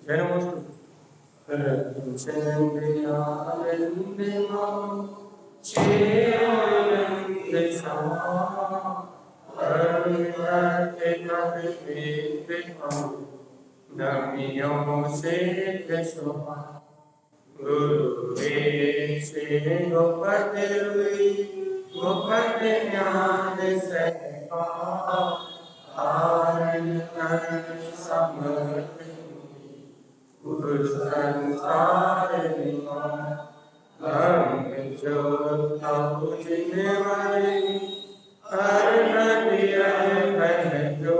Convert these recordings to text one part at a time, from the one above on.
Venom Guru Shri Gopati Jnana Sekha Anand Samarthi Guru Sansari Lam Jyota Pujinevai Arnadiya Bhaijo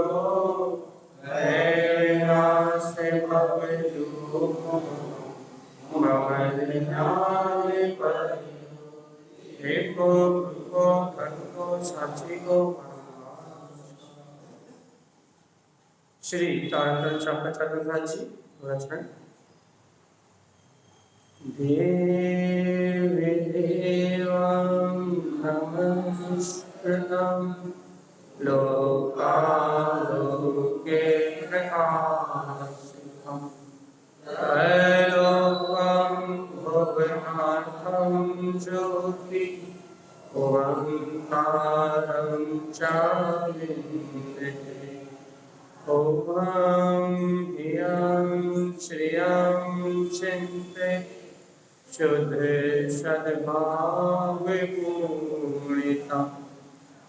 Hena Se Bhavaju Mavajnani Pari Eko Guru Bhango Sachi Go Shri Tarak चक्रधारी जी वचन देवी देवं नमस्कृतं लोकालोके प्रकाशितं त्रैलोक्यं भुवनार्थं ज्योति ओंकारं चालिन्द्रिते Om Hiyam Shriyam Chinte Shuddhe Sadbhave Purnita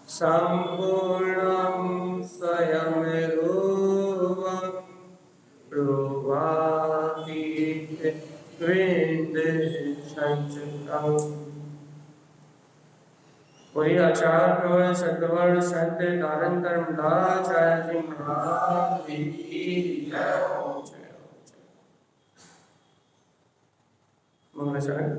Sampurnam Swayam Ruvam Pruvati Vinde Sanchitam वही आचार्य प्रवर सद्गुण संत कारण धर्मदास जी महाराज की जय हो। मंगलाचरण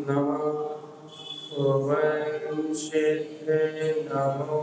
नमः वंशिते नमो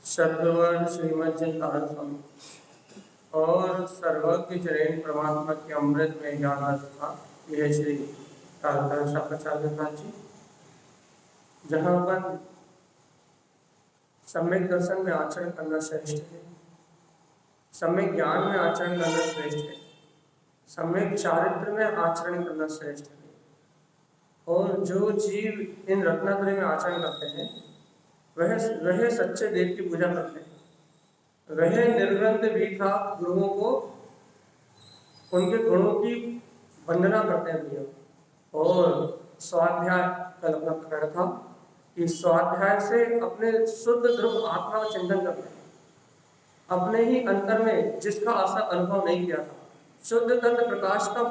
सद्गुण श्रीमद जिंदाल स्वामी और सर्वज्ञ जैन परमात्मा के अमृत में ज्ञान था। यह श्री तारकाचार्य जी जहाँ पर सम्यक दर्शन में आचरण करना श्रेष्ठ है, सम्यक ज्ञान में आचरण करना श्रेष्ठ है, सम्यक चारित्र में आचरण करना श्रेष्ठ है। और जो जीव इन रत्नात्रय में आचरण करते हैं वह सच्चे देव की पूजा करते हैं। वह निर्ग्रंथ भी था, गुरुओं को उनके गुणों की वंदना करते हैं भैया। और स्वाध्याय कल अपना प्रकरण था कि स्वाध्याय से अपने शुद्ध ध्रुव आत्मा का चिंतन करते हैं, अपने ही अंतर में जिसका आशा अनुभव नहीं किया था, शुद्ध तत्व प्रकाश का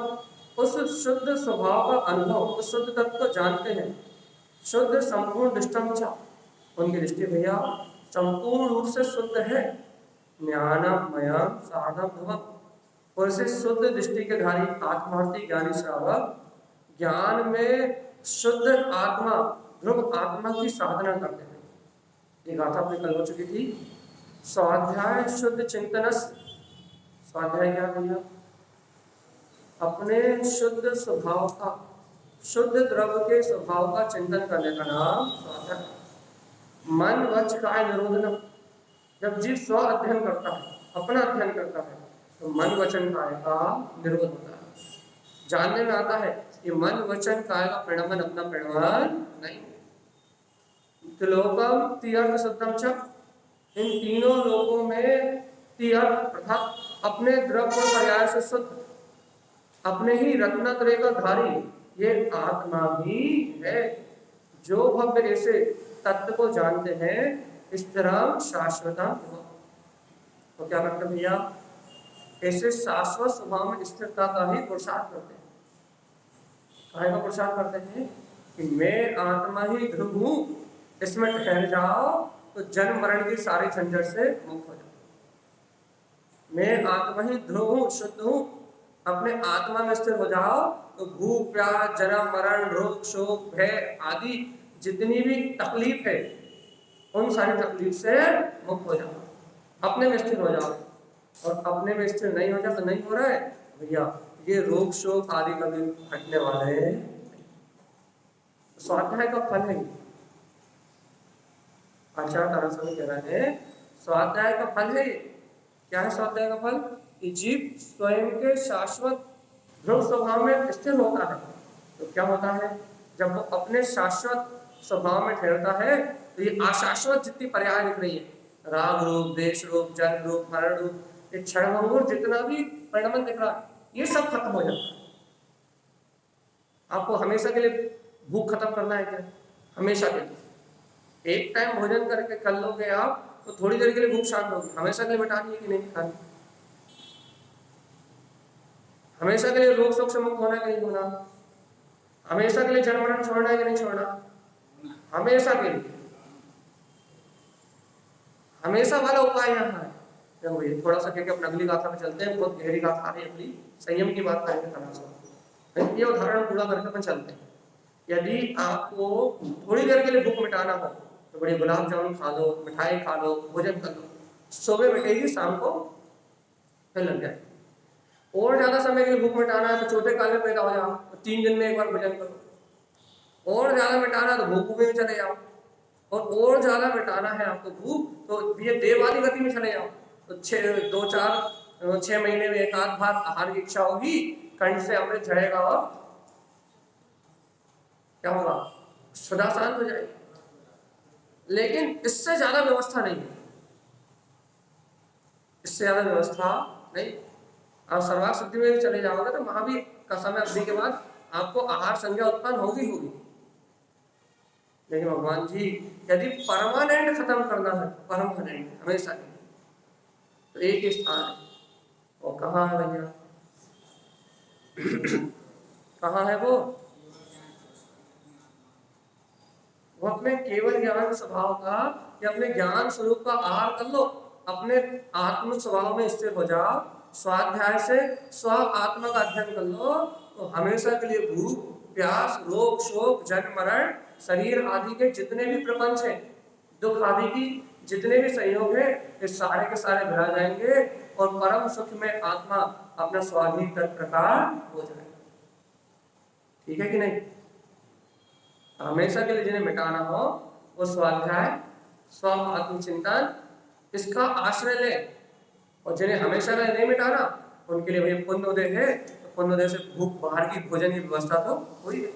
उस शुद्ध स्वभाव का अनुभव, उस शुद्ध तत्व को जानते हैं। शुद्ध संपूर्ण दृष्टम चा, उनकी दृष्टि भैया संपूर्ण रूप से शुद्ध है। ज्ञानमय साधव, और इसे शुद्ध दृष्टि के धारी आत्मार्थी ज्ञानी श्रावक ज्ञान में शुद्ध आत्मा ध्रुव आत्मा की साधना करते हैं। ये गाथा अपनी कल हो चुकी थी। स्वाध्याय शुद्ध चिंतनस, स्वाध्याय क्या भैया? अपने शुद्ध स्वभाव का, शुद्ध द्रव्य के स्वभाव का चिंतन करने का नाम स्वाध्याय। मन वच काय निरोधन, जब जीव स्व अध्ययन करता है, अपना अध्ययन करता है, तो मन वचन काय का निरोध होता है। जानने में आता है कि मन वचन काय का परिणाम अपना परिणाम नहीं। त्रिलोकम तीर्थ शुद्धम च, इन तीनों लोकों में तीर्थ अर्थात अपने द्रव्य पर्याय से शुद्ध, अपने ही रत्नत्रय का धारी ये आत्मा भी है। जो भव्य ऐसे तत्व को जानते हैं, इस तरह शाश्वता तो क्या करते भैया? ऐसे शाश्वत स्वभाव में स्थिरता का ही पुरुषार्थ करते हैं। काय का पुरुषार्थ करते हैं? कि मैं आत्मा ही ध्रुव हूं, इसमें ठहर जाओ तो जन्म मरण की सारी झंझट से मुक्त हो जाओ। मैं आत्मा ही ध्रुव हूं, शुद्ध हूं, अपने आत्मा में स्थिर हो जाओ तो भूख प्यास जन्म मरण रोग शोक भय आदि जितनी भी तकलीफ है उन सारी तकलीफ से मुक्त हो जाओ, अपने में स्थिर हो जाओ। और अपने में स्थिर नहीं हो जाए तो नहीं हो रहा है भैया, ये रोग शोक आदि कभी हटने वाले हैं। स्वाध्याय का फल है, आचार्य तारा स्वामी कह रहे हैं स्वाध्याय का फल है। क्या है स्वाध्याय का फल? कि जीव स्वयं के शाश्वत ध्रुव स्वभाव में स्थिर होता है। तो क्या होता है, जब वो अपने शाश्वत स्वभाव में ठहरता है तो ये अशाश्वत जितनी पर्याय दिख रही है, राग रूप देश रूप जन्म रूप मरण रूप, ये क्षणभंगुर जितना भी परिणमन दिख रहा है ये सब खत्म हो जाता है। आपको हमेशा के लिए भूख खत्म करना है क्या? हमेशा के लिए एक टाइम भोजन करके कर लोगे आप तो थोड़ी देर के लिए भूख शांत होगी, हमेशा के लिए मिटानी है कि नहीं मिटानी? हमेशा के लिए रोग शोक से मुक्त होना है कि नहीं होना? हमेशा के लिए जन्म मरण छोड़ना है कि नहीं छोड़ना? हमेशा के लिए, हमेशा वाला उपाय यहाँ है। देखो ये थोड़ा सा करके अपना अगली गाथा में चलते हैं, बहुत गहरी गाथा आ रही है, अपनी संयम की बात करेंगे तरह से, ये उदाहरण पूरा करके अपन चलते हैं। यदि आपको थोड़ी देर के लिए भूख मिटाना हो तो बड़े गुलाब जामुन खा लो, मिठाई खा लो, भोजन कर लो, सुबह मिटेगी शाम को फिर लग जाए। और ज्यादा समय के लिए भूख मिटाना है तो चौथे काल में पैदा हो जाओ तो 3 दिन में एक बार भोजन करो। और ज्यादा मिटाना है तो भूख में चले जाओ। और ज्यादा मिटाना है आपको भूख तो ये देव वाली गति में चले जाओ तो 6 महीने में एक आध बार आहार की इच्छा होगी, कंठ से अमृत झड़ेगा और क्या होगा, सदा शांत हो जाएगी। लेकिन इससे ज्यादा व्यवस्था नहीं है, इससे ज्यादा व्यवस्था नहीं। आप सर्वांग सिद्धि में भी चले जाओगे तो वहां भी का समय अवधि के बाद आपको आहार संज्ञा उत्पन्न होगी। लेकिन भगवान जी यदि परमानेंट खत्म करना है, परमानेंट हमेशा के, तो एक ही स्थान है, वो कहाँ है भैया? कहाँ है वो अपने केवल ज्ञान स्वभाव का या अपने ज्ञान स्वरूप का आहार कर लो, अपने आत्म स्वभाव में स्थिर हो जाओ, स्वाध्याय से स्व आत्मा का अध्ययन कर लो तो हमेशा के लिए भूख प्यास रोग शोक जन्म मरण शरीर आदि के जितने भी प्रपंच हैं, दुख आदि की जितने भी संयोग है, ये सारे के सारे भरा जाएंगे और परम सुख में आत्मा अपना स्वाधीन तक प्रकार हो जाएगा। ठीक है कि नहीं? हमेशा के लिए जिन्हें मिटाना हो वो स्वाध्याय स्व आत्मचिंतन इसका आश्रय ले, और जिन्हें हमेशा के लिए नहीं मिटाना उनके लिए भाई पुण्योदय है, तो पुण्योदय से भूख बाहर की भोजन की व्यवस्था तो हुई है।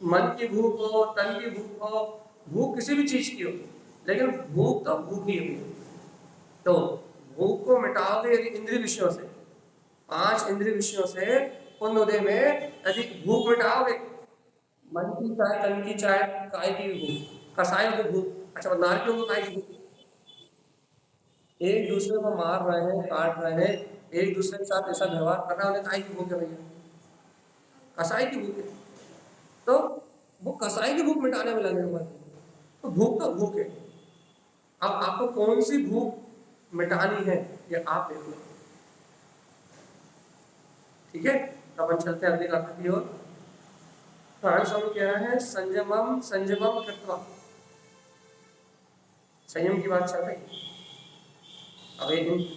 मन की भूख हो, तन की भूख हो, भूख किसी भी चीज की हो, लेकिन भूख तो भूख ही है। तो भूख को मिटाओगे यदि इंद्रिय विषयों से, 5 इंद्रिय विषयों से पुण्योदय में यदि भूख मिटाओगे, मन की चाहे तन की चाहे काय की भूख, कसायों की भूख, अच्छा नारकियों को काय की भूख, एक दूसरे को मार रहे हैं काट रहे हैं, एक दूसरे के साथ ऐसा व्यवहार कर रहा है, उन्हें काय की भूख है भैया? कसाई की भूख है। तो वो कसाई की भूख मिटाने में लगे हुए, तो भूख तो भूख है। अब आपको कौन सी भूख मिटानी है ये आप देख लो। ठीक है, तो अपन चलते हैं अगली गाथा की ओर। प्राण स्वामी कह रहे हैं संयमम संयमम कृत्वा, संयम की बात चल रही। अब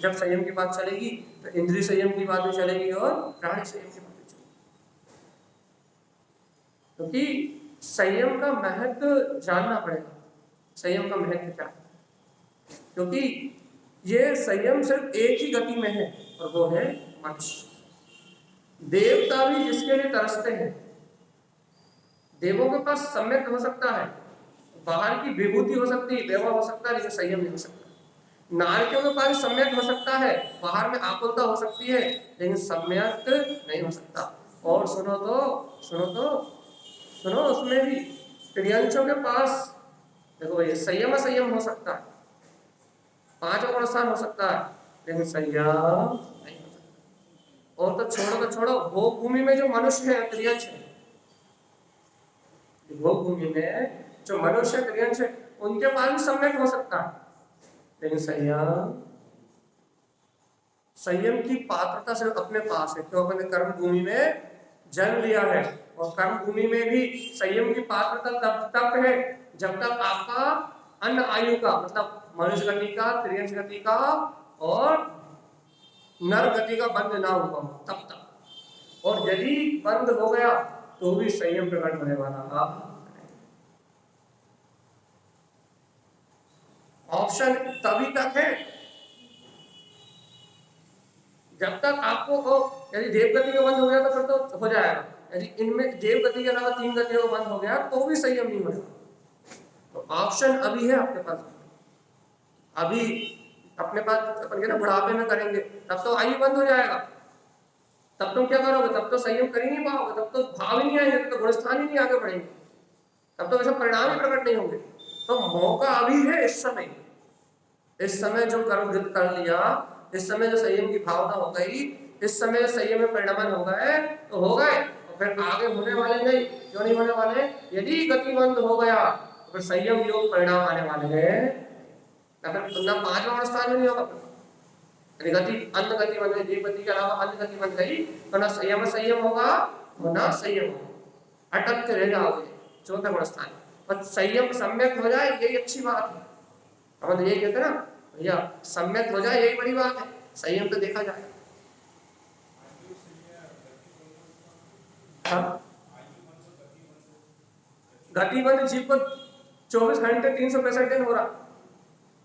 जब संयम की बात चलेगी तो इंद्रिय संयम की बात भी चलेगी और प्राणी संयम की बात भी चलेगी, क्योंकि संयम का महत्व जानना पड़ेगा। संयम का महत्व क्या है? क्योंकि ये संयम सिर्फ एक ही गति में है और वो है मनुष्य। देवता भी जिसके लिए तरसते हैं, देवों के पास सम्यक हो सकता है, बाहर की विभूति हो सकती है, वैभव हो सकता है, लेकिन संयम नहीं हो सकता। नारकियों के पास सम्यक हो सकता है, बाहर में आकुलता हो सकती है, लेकिन सम्यक नहीं हो सकता। और सुनो उसमें भी प्रियंशों के पास देखो ये संयम असंयम हो सकता है, 5 गुण हो सकता है, लेकिन संयम नहीं हो सकता। और तो छोड़ो भोग भूमि में जो मनुष्य है प्रियंश है, भोग भूमि में जो मनुष्य क्रियंश है उनके पास भी सम्यक हो सकता है, लेकिन संयम की पात्रता सिर्फ अपने पास है, क्यों? अपने कर्म भूमि में जन्म लिया है, और कर्म भूमि में भी संयम की पात्रता तब तक है जब तक आपका अन्य आयु का, मतलब मनुष्य गति का, त्रियंश गति का और नर गति का बंध ना हुआ तब तक। और यदि बंद हो गया तो भी संयम प्रकट होने वाला। ऑप्शन तभी तक है जब तक आपको हो, यदि देव गति का बंद हो गया तो फिर तो हो जाएगा, यदि इनमें देव गति के अलावा 3 गतियों का बंद हो गया तो भी संयम नहीं होगा। तो ऑप्शन अभी है आपके पास, अभी अपने पास अपन के ना बुढ़ापे में करेंगे तब तो आयु बंद हो जाएगा, तब तुम क्या करोगे? तब तो संयम कर ही नहीं पाओगे, तब तो भाव ही नहीं आएंगे, तो गुणस्थान ही नहीं आगे बढ़ेंगे, तब तो वैसे परिणाम ही प्रकट नहीं होंगे। तो मौका अभी है, इस समय जो कर्म युद्ध कर लिया, इस समय जो संयम की भावना हो गई, इस समय संयम में परिणमन हो गए तो हो गए, और फिर आगे होने वाले नहीं। क्यों नहीं होने वाले? यदि गतिबंद हो गया तो फिर संयम योग परिणाम आने वाले हैं, या फिर ना 5वां अवस्था में नहीं होगा। गति अन्य गति बन गई, जीव गति के अलावा अन्य गति बन गई तो ना संयम होगा और ना संयम होगा, अटक के रह जाओगे चौथे अवस्था। और संयम सम्यक हो जाए यही अच्छी बात है, हम यही कहते हैं ना भैया, सम्यक हो जाए यही बड़ी बात है, संयम तो देखा जाए। गतिबंध जीव को 24 घंटे 365 दिन हो रहा,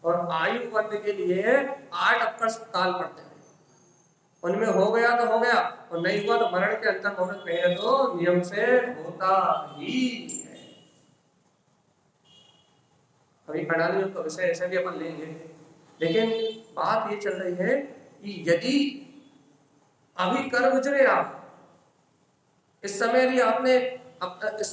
और आयु बंध के लिए 8 अवकाश काल पड़ते हैं, उनमें हो गया तो हो गया, और नहीं हुआ तो मरण के अंतर होने पहले तो नियम से होता ही है। अभी प्रणाली तो विषय ऐसे भी अपन लेंगे, लेकिन बात ये चल रही है कि यदि अभी कर गुजरे आप, इस समय यदि आपने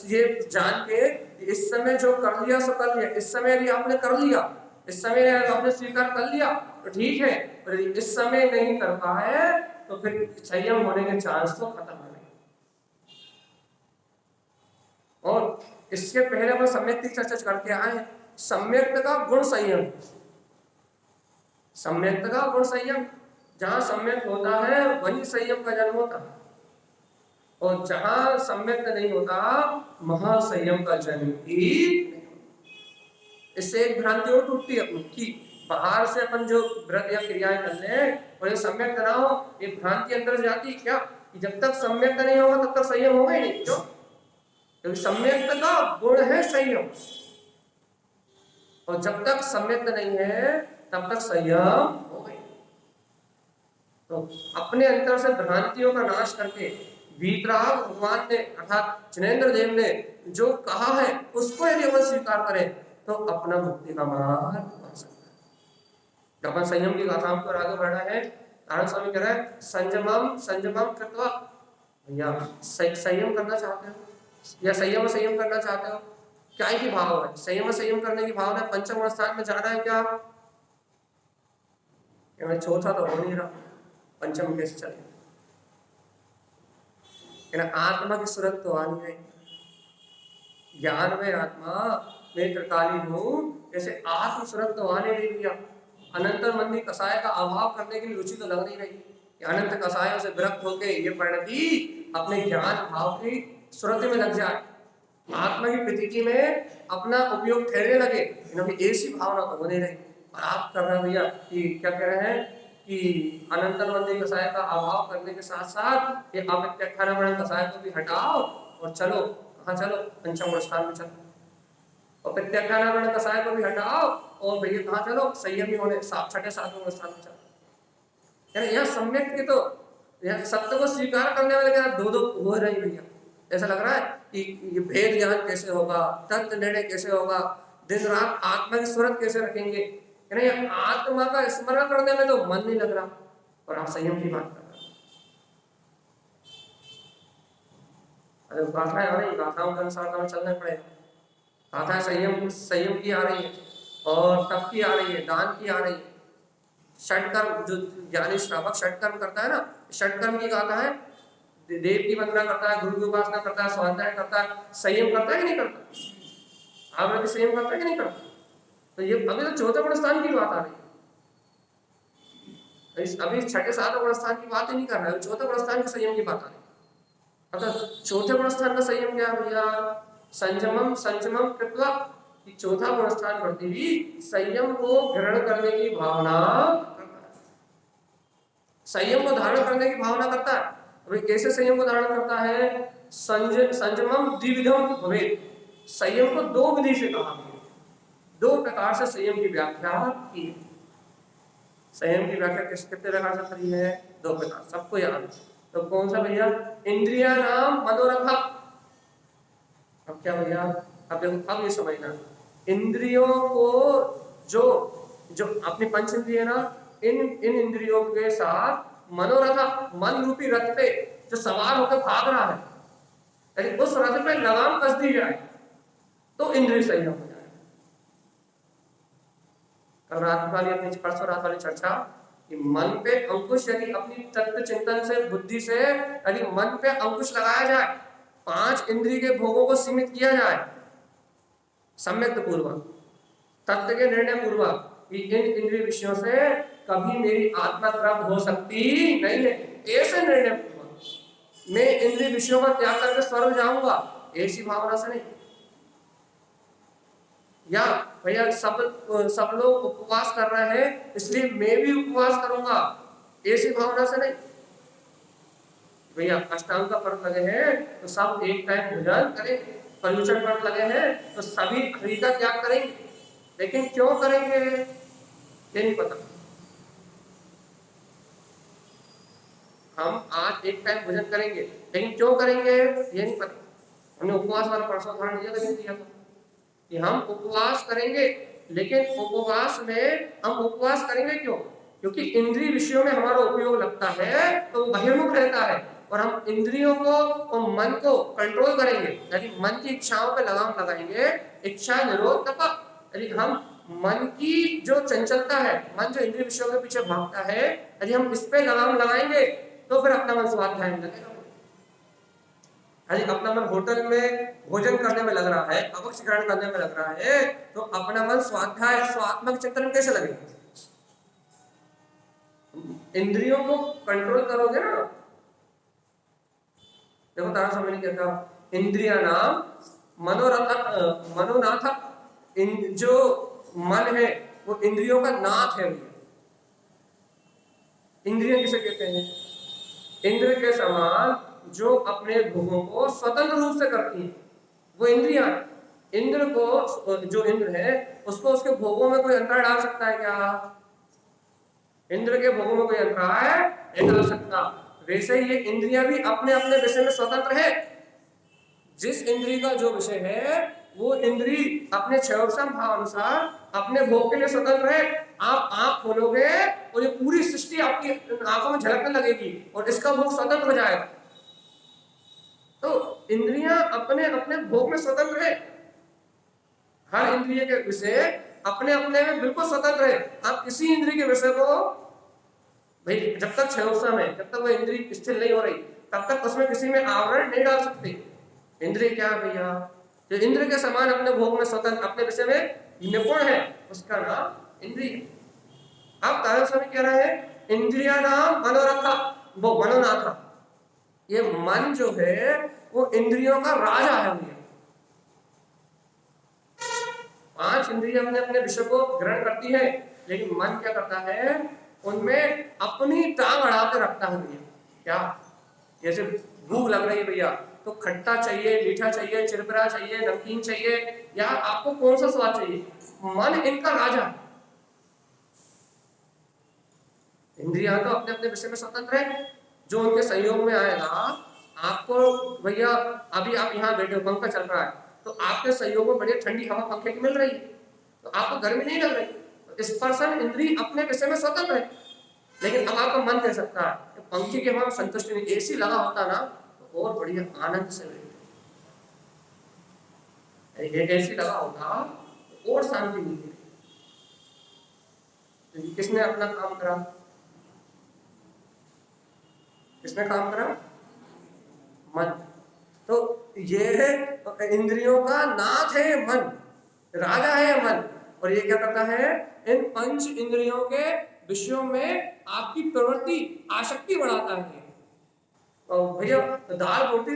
ये जान के इस समय जो कर लिया सो कर लिया, इस समय यदि आपने कर लिया, इस समय आपने स्वीकार कर लिया तो ठीक है, और यदि इस समय नहीं कर पाए तो फिर संयम होने के चांस तो खत्म हो गए। और इसके पहले हम सम्यक की चर्चा करके आए, सम्यक का गुण संयम, सम्यक का गुण संयम, जहां सम्यक होता है वही संयम का जन्म होता है, और जहां सम्यक नहीं होता महासंयम का जन्म ही। इससे एक भ्रांति और टूटती है अपनी कि बाहर से अपन जो व्रत या क्रियाएं कर ले और ये सम्यक ना हो, ये भ्रांति अंदर से जाती है क्या कि जब तक सम्यक नहीं होगा तब तक संयम होगा ही नहीं। क्यों? क्योंकि सम्यक का गुण है संयम, और जब तक सम्यक नहीं है तब तक संयम हो गई। तो अपने अंतर से भ्रांतियों का नाश करके वीतराग भगवान ने अर्थात जिनेंद्र देव ने जो कहा है उसको यदि हम स्वीकार करें तो अपना मुक्ति का मार्ग बन सकता है। अपन संयम की गाथाओं पर आगे बढ़ना है, नारायण स्वामी कह रहे हैं संयमम कृत्वा, भैया संयम करना चाहते हो या संयम करना चाहते हो, क्या ही भाव है? संयम करने की भावना पंचम स्थान में जाना है क्या? मैं चौथा तो हो नहीं रहा, पंचम कैसे चले? आत्मा की सूरत तो आ नहीं रही, ज्ञान में आत्मा में त्रिकालीन हूं, जैसे आत्म सूरत तो आने नहीं दिया। अनंत मंदी कसाय का अभाव करने की रुचि तो लग नहीं रही कि अनंत कसायों से विरक्त होकर ये परिणति अपने ज्ञान भाव की सूरत में लग जाए, आत्मा की प्रतीति में अपना उपयोग ठहरने लगे, इनकी ऐसी भावना तो हो नहीं रही। और आप कर रहे भैया कि क्या कह रहे हैं कि अनंत मंदी कसाय का अभाव करने के साथ साथ ये अप्रत्यक्षानुवरण कसाय को भी हटाओ और चलो, कहाँ चलो? पंचम स्थान में चलो, और प्रत्यक्षानुवरण कसाय को भी हटाओ और भैया कहाँ चलो? संयमी होने छठे सातवें स्थान में चलो। यानी यहाँ सम्यक के तो सत्य को स्वीकार करने वाले क्या दो हो रही भैया, ऐसा लग रहा है कि ये भेद ज्ञान कैसे होगा, तत्व निर्णय कैसे होगा, दिन रात आत्मा की सूरत कैसे रखेंगे, यानी आत्मा का स्मरण करने में तो मन नहीं लग रहा, और आप संयम की बात कर रहे हैं। अरे गाथाएं आ रही, गाथाओं के अनुसार हमें चलना पड़ेगा। गाथाएं संयम की आ रही है, और तप की आ रही है, दान की आ रही है, षटकर्म जो ज्ञानी श्रावक षटकर्म करता है ना, षटकर्म की गाथा है, देव की वंदना करता है, गुरु की उपासना करता है, स्वाध्याय करता है, संयम करता है कि नहीं करता? आप संयम करता है कि नहीं करता? तो ये अभी तो चौथे गुण स्थान की बात आ रही है, अभी छठे सातवें गुण स्थान की बात ही नहीं कर रहा है, चौथे गुण स्थान के संयम की बात आ रही है। अतः चौथे गुण स्थान का संयम क्या है भैया? संयमम संयमम कृत्वा, चौथा गुण स्थान करती हुई संयम को ग्रहण करने की भावना, संयम को धारण करने की भावना करता है। अभी कैसे संयम को धारण करता है? संयमम द्विविधम भवेत्, संयम को दो विधि से कहा गया, दो प्रकार से संयम की व्याख्या की। संयम की व्याख्या कितने प्रकार से करी है? दो प्रकार, सबको याद है। तो कौन सा भैया? इंद्रिया नाम मनोरथ। अब क्या भैया? अब देखो, अब ये समझना, इंद्रियों को जो जो अपनी पंच इंद्रिय ना, इन इंद्रियों के साथ मनोरथ, मन रूपी रथ पे जो सवार होकर भाग रहा है, यदि उस रथ पे लगाम कस दी जाए तो इंद्रिय संयम हो जाए। कल रात वाली अपनी परसों रात वाली चर्चा कि मन पे अंकुश यदि अपनी तत्व चिंतन से, बुद्धि से यदि मन पे अंकुश लगाया जाए, पांच इंद्रिय के भोगों को सीमित किया जाए सम्यक पूर्वक, तत्व के निर्णय पूर्वक, कि इन इंद्रिय विषयों से कभी मेरी आत्मा तृप्त हो सकती नहीं है, ऐसे निर्णय पूर्वक मैं इंद्रिय विषयों का त्याग करके स्वर्ग जाऊंगा, ऐसी भावना से नहीं। या भैया सब लोग उपवास कर रहे हैं इसलिए मैं भी उपवास करूंगा, ऐसी भावना से नहीं। भैया अष्टांग का व्रत लगे हैं तो सब एक टाइम भोजन करेंगे, पर्युषण व्रत लगे हैं तो सभी घी का त्याग करेंगे, लेकिन क्यों करेंगे ये नहीं पता। हम आज एक टाइम भोजन करेंगे लेकिन क्यों करेंगे ये नहीं पता। हमने उपवास वाला परसों उदाहरण दिया था कि हम उपवास करेंगे, लेकिन उपवास में हम उपवास करेंगे क्यों? क्योंकि इंद्रिय विषयों में हमारा उपयोग लगता है तो बहिर्मुख रहता है, और हम इंद्रियों को और मन को कंट्रोल करेंगे, यानी मन की इच्छाओं पे लगाम लगाएंगे। इच्छा निरोध तप, यदि हम मन की जो चंचलता है, मन जो इंद्रिय विषयों के पीछे भागता है, यदि हम इस पे लगाम लगाएंगे तो फिर अपना मन स्वाध्याय में लगेगा। यदि अपना मन होटल में भोजन करने में लग रहा है, अवक्ष ग्रहण करने में लग रहा है, तो अपना मन स्वाध्याय स्वात्मक चिंतन कैसे लगेगा? इंद्रियों को कंट्रोल करोगे ना। देखो तारा समझ क्या था, इंद्रिया नाम मनोरथ मनोनाथ, जो मन है वो इंद्रियों का नाथ है। इंद्रिय किसे कहते हैं? इंद्र के समान जो अपने भोगों को स्वतंत्र रूप से करती है वो इंद्रियां। इंद्र को, जो इंद्र है उसको उसके भोगों में कोई अंतर डाल सकता है क्या? इंद्र के भोगों में कोई अंतर नहीं डाल सकता। वैसे ही ये इंद्रियां भी अपने अपने विषय में स्वतंत्र है। जिस इंद्रिय का जो विषय है वो इंद्रिय अपने क्षयोक्षम भाव अनुसार अपने भोग के लिए स्वतंत्र है। आप आंख खोलोगे और ये पूरी सृष्टि आपकी आंखों में झलकने लगेगी और इसका भोग स्वतंत्र हो जाएगा। तो इंद्रियां अपने अपने भोग में स्वतंत्र है। हर इंद्रिय के विषय अपने अपने में बिल्कुल स्वतंत्र है। आप किसी इंद्रिय के विषय को, भाई जब तक क्षयोक्षम है, जब तक वो इंद्रिय स्थिर नहीं हो रही, तब तक उसमें किसी में आवरण नहीं डाल सकते। इंद्रिय क्या है भैया? जो इंद्र के समान अपने भोग में स्वतंत्र, अपने विषय में निपुण है, उसका नाम इंद्रिय। आप तारक स्वामी कह रहे हैं इंद्रिया नाम मनोरथा, वो मनोनाथा। ये मन जो है वो इंद्रियों का राजा है भैया। पांच इंद्रिय अपने अपने विषय को ग्रहण करती है, लेकिन मन क्या करता है? उनमें अपनी टांग अड़ा के रखता है भैया। क्या? जैसे भूख लग रही है भैया तो खट्टा चाहिए, मीठा चाहिए, चिरपिरा चाहिए, नमकीन चाहिए, या आपको कौन सा स्वाद चाहिए? मन इनका राजा। इंद्रियां तो अपने अपने विषय में स्वतंत्र है, जो उनके संयोग में आएगा। आपको भैया अभी आप यहाँ बैठे हो, पंखा चल रहा है, तो आपके संयोग में बड़ी ठंडी हवा पंखे की मिल रही है, तो आपको गर्मी नहीं लग रही। तो स्पर्शन इंद्रिय अपने विषय में स्वतंत्र है, लेकिन अब आपका मन कह सकता है कि पंखे की हवा में संतुष्टि नहीं, एसी लगा होता ना तो और बढ़िया आनंद से बैठे, एसी लगा होता तो और शांति मिलती। किसने अपना काम करा? किसने काम करा? मन। तो ये है इंद्रियों का नाथ है मन, राजा है मन। और ये क्या करता है, इन पंच इंद्रियों के विषयों में आपकी प्रवृत्ति आसक्ति बढ़ाता है। और भैया दाल रोटी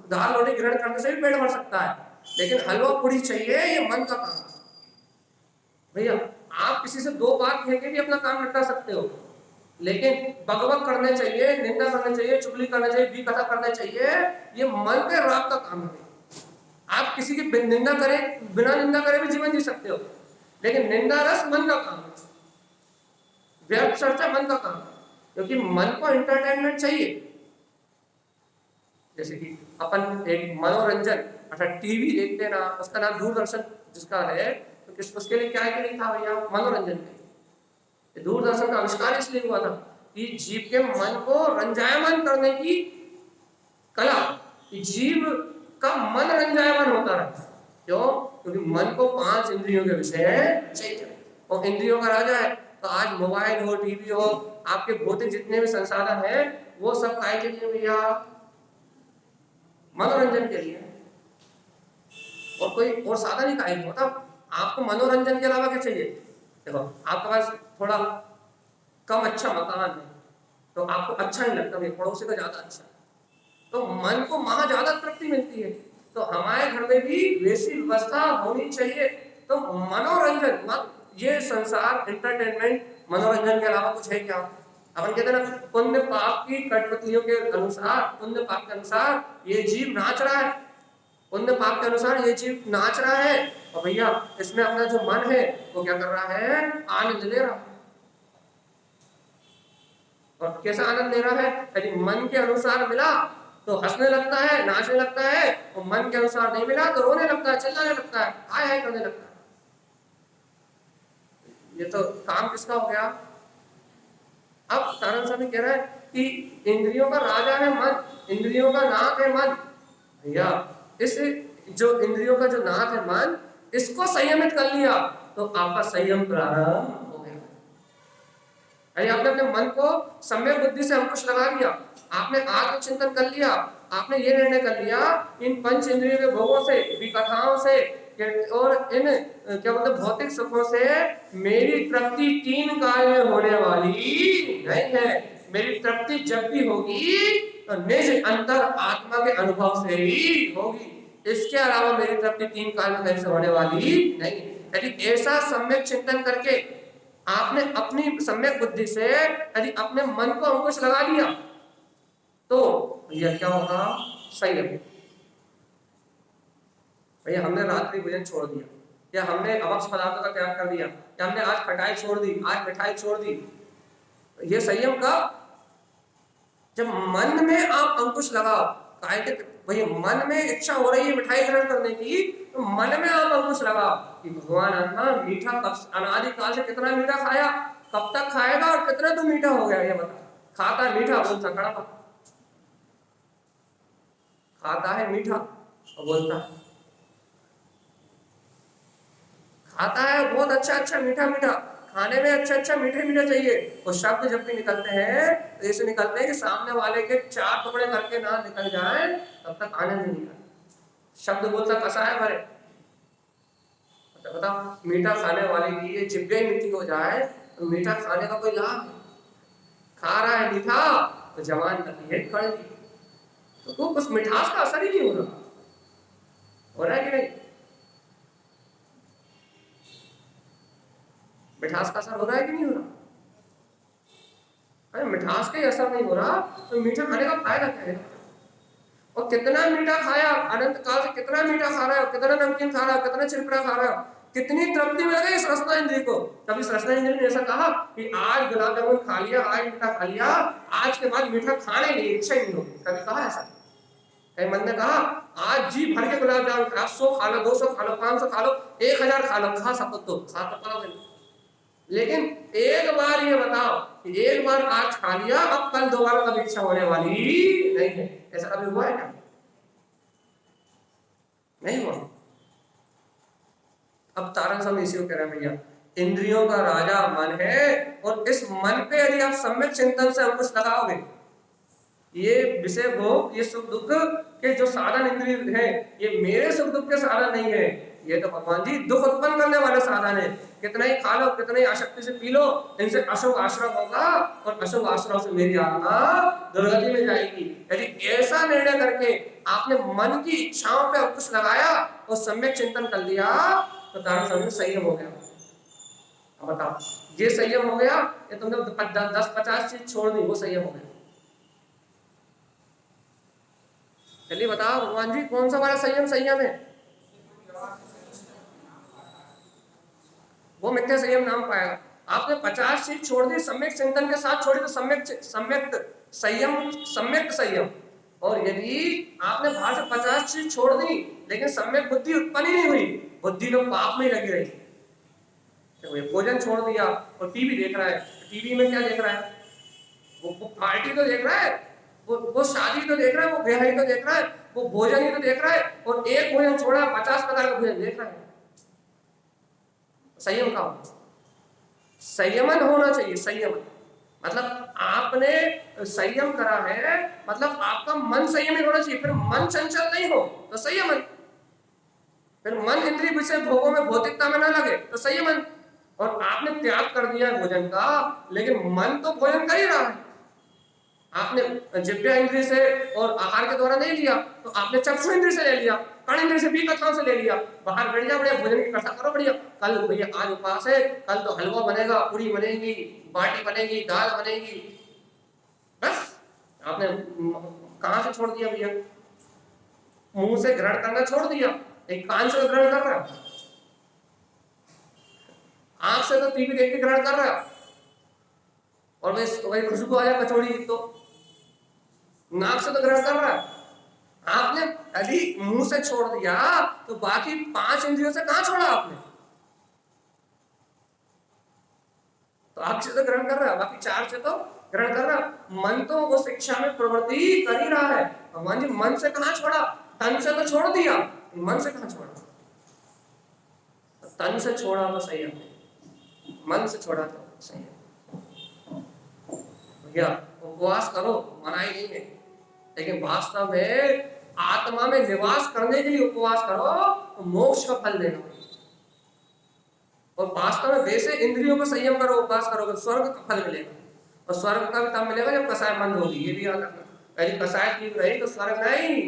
दाल रोटी ग्रहण करने से भी पेट भर सकता है, लेकिन हलवा पूड़ी चाहिए, ये मन का काम है। भैया आप किसी से दो बात कह के भी अपना काम निपटा सकते हो, लेकिन बकबक करने चाहिए, निंदा करने चाहिए, चुगली करने चाहिए, भी कथा करने चाहिए, ये मन के राग का काम है। आप किसी की निंदा करें, बिना निंदा करे भी जीवन जी सकते हो, लेकिन निंदा रस मन का काम है, व्यर्थ चर्चा मन का काम है, क्योंकि मन को एंटरटेनमेंट चाहिए। जैसे कि अपन एक मनोरंजन अर्थात टीवी देखते ना, उसका नाम दूरदर्शन जिसका है, तो उसके लिए क्या है कि नहीं था भैया, मनोरंजन के। दूरदर्शन का आविष्कार इसलिए हुआ था कि जीव के मन को रंजायमान करने की कला, कि जीव का मन रंजायमान होता रहे। क्यों? क्योंकि मन को पांच इंद्रियों के विषय चाहिए, और इंद्रियों का राजा है। तो आज मोबाइल हो, टीवी हो, आपके भौतिक जितने भी संसाधन है, वो सब काय के लिए भैया, मनोरंजन के लिए। और कोई और साधन ही काय होता। आपको मनोरंजन के अलावा क्या चाहिए? देखो आपके पास थोड़ा कम अच्छा मकान है, तो आपको अच्छा नहीं लगता, पड़ोसी का ज्यादा अच्छा, तो मन को वहां ज्यादा तृप्ति मिलती है। तो हमारे घर में भी वैसी व्यवस्था होनी चाहिए। तो मनोरंजन, ये संसार एंटरटेनमेंट मनोरंजन के अलावा कुछ है क्या? अपन कहते हैं ना, पुण्य पाप की कठपुतलियों के अनुसार, पुण्य पाप के अनुसार ये जीव नाच रहा है, पुण्य पाप के अनुसार ये जीव नाच रहा है, और भैया इसमें अपना जो मन है वो क्या कर रहा है, आनंद ले रहा है। और कैसा आनंद ले रहा है? यदि मन के अनुसार मिला तो हंसने लगता है, नाचने लगता है, और मन के अनुसार नहीं मिला तो रोने लगता है, चिल्लाने लगता है, हाय हाय करने लगता है। ये तो काम किसका हो गया? अब सारण स्वामी कह रहा है कि इंद्रियों का राजा है मन, इंद्रियों का नाथ है मन। भैया इस जो इंद्रियों का जो नाथ है मन, इसको संयमित कर लिया तो आपका संयम प्रारंभ हो गया। आपने अपने मन को सम्यक बुद्धि से अंकुश लगा दिया, आपने आत्मचिंतन कर लिया, आपने ये निर्णय कर लिया इन पंच इंद्रियों के भोगों से, विकथाओं से और इन क्या बोलते भौतिक सुखों से मेरी तृप्ति तीन काल में होने वाली नहीं है। मेरी तृप्ति जब भी होगी तो निज अंतर आत्मा के अनुभव से ही होगी, इसके अलावा मेरी तृप्ति तीन काल में कहीं से होने वाली नहीं। यदि ऐसा सम्यक चिंतन करके आपने अपनी सम्यक बुद्धि से यदि अपने मन को अंकुश लगा दिया तो यह क्या होगा? संयम। भैया हमने रात्रि भोजन छोड़ दिया, या हमने अभक्ष पदार्थों का त्याग कर दिया, या हमने आज खटाई छोड़ दी, आज मिठाई छोड़ दी। ये संयम का जब मन में आप अंकुश लगाओ, भैया मन में इच्छा हो रही है मिठाई ग्रहण करने की, तो मन में आप अंकुश लगाओ कि भगवान अन्ना मीठा कब अनादिकाल से कितना मीठा खाया, कब तक खाएगा और कितना तो मीठा हो गया, ये बता। खाता मीठा बोलता कड़वा, खाता है मीठा और बोलता है, खाता है बहुत अच्छा अच्छा मीठा मीठा, खाने में अच्छा अच्छा मीठे मीठे चाहिए, और शब्द जब भी निकलते हैं तो ऐसे निकलते हैं कि सामने वाले के चार टुकड़े करके ना निकल जाए तब तक आनंद नहीं आता। शब्द बोलता कसा है भरे, बताओ मीठा खाने वाले की ये जिब्बे मीठी हो जाए तो मीठा खाने का कोई लाभ है? खा रहा है मीठा तो जवान तकलीफ करेगी, तो उस मिठास का असर ही नहीं हो रहा है कि नहीं? मिठास का असर हो रहा है कि नहीं हो रहा? अरे मिठास का ही असर नहीं हो रहा तो मीठा खाने का फायदा क्या है? और कितना मीठा खाया, अनंत काल से कितना मीठा खा रहा है, कितना नमकीन खा रहा है, कितना चिरपड़ा खा रहा है, कितनी तृप्ति मिल गई इस रसना इंद्रिय को। कभी रसना इंद्रिय ने ऐसा कहा कि आज गुलाब जामुन खा लिया, आज मीठा खा लिया, आज के बाद मीठा खाने की इच्छा ही नहीं होगी? कभी कहा ऐसा? कहीं मन ने कहा आज जी भर के गुलाब जामुन खा, 100 खा लो, 200 खा लो, 500 खा लो, 1000 खा लो, खा सको तो खा तो पाओगे, लेकिन एक बार ये बताओ कि एक बार आज खा लिया, अब कल दोबारा कभी इच्छा होने वाली नहीं है? ऐसा कभी हुआ है क्या? नहीं हुआ। अब तारण स्वामी इसी को कह रहे हैं भैया, इंद्रियों का राजा मन है, और इस मन पे यदि आप सम्यक चिंतन से अंकुश लगाओगे, ये विषय भोग, ये सुख दुख के जो साधन इंद्रिय है, ये मेरे सुख दुख के साधन नहीं है, ये तो भगवान जी दुख उत्पन्न करने वाले साधन है। कितना ही खा लो, कितना ही आसक्ति से पी लो, इनसे अशुभ आश्रय होगा और अशुभ आश्रय से मेरी आत्मा दुर्गति में जाएगी। यदि ऐसा निर्णय करके आपने मन की इच्छाओं पे अंकुश लगाया और सम्यक चिंतन कर लिया तो कारण समझ संयम हो गया। अब बताओ, ये संयम हो गया, ये तुमने 10-50 चीज छोड़ दी, वो संयम हो गया। चलिए बताओ भगवान जी, कौन सा हमारा संयम संयम है? वो मिथ्या संयम नाम पाएगा। आपने 50 चीज छोड़ दी, सम्यक चिंतन के साथ छोड़ी तो सम्यक संयम, सम्यक संयम। और यदि आपने बाहर से 50 चीज छोड़ दी लेकिन सम्यक बुद्धि उत्पन्न ही नहीं हुई, बुद्धि तो पाप में ही लगी रही, तो भोजन छोड़ दिया और टीवी देख रहा है, टीवी में क्या देख रहा है? वो पार्टी तो देख रहा है, वो शादी तो देख रहा है, वो ब्याह तो देख रहा है, वो भोजन ही तो देख रहा है, और एक भोजन छोड़ा 50 प्रकार का भोजन देख रहा है। संयम का संयमन होना चाहिए। संयमन मतलब आपने संयम करा है, मतलब आपका मन संयमित होना चाहिए। फिर मन चंचल नहीं हो तो संयमन, फिर मन इंद्रिय विषय भोगों में भौतिकता में ना लगे तो संयमन। और आपने त्याग कर दिया है भोजन का, लेकिन मन तो भोजन कर ही रहा है। आपने जिह्वा इंद्रिय से और आहार के द्वारा नहीं लिया, तो आपने चक्षु इंद्रिय से ले लिया, कर्ण इंद्रिय से भी कथाओं से ले लिया। बाहर बढ़िया बढ़िया भोजन की कथा करो, बढ़िया, कल भैया आज उपवास है, कल तो हलवा बनेगा, पूरी बनेगी, बाटी बनेगी, दाल बनेगी, बस आपने कहां से छोड़ दिया भैया? मुंह से ग्रहण करना छोड़ दिया, एक कान से ग्रहण कर रहा है, आंख से तो टीवी देख के ग्रहण कर रहा है, और वही खुशबू आ जाए कचौड़ी तो नाक से तो ग्रहण कर रहा है। आपने यदि मुंह से छोड़ दिया तो बाकी 5 इंद्रियों से कहां छोड़ा आपने? तो आंख से तो ग्रहण कर रहा है, बाकी 4 से तो ग्रहण कर रहा है। मन तो वो शिक्षा में प्रवृत्ति कर ही रहा है। भगवान जी मन से कहां छोड़ा? तन से तो छोड़ दिया, मन से कहां छोड़ा? तन से छोड़ा तो सही है, मन से छोड़ा तो सही है। भैया उपवास करो, मनाही नहीं है, लेकिन वास्तव में आत्मा में निवास करने के लिए उपवास करो तो मोक्ष का फल देगा। और वास्तव में वैसे इंद्रियों को संयम करो, उपवास करोगे तो स्वर्ग का फल मिलेगा। और स्वर्ग का भी तब मिलेगा जब कसाय बंद होगी, ये भी याद रखना। यदि कसाय ठीक रही तो स्वर्ग नहीं,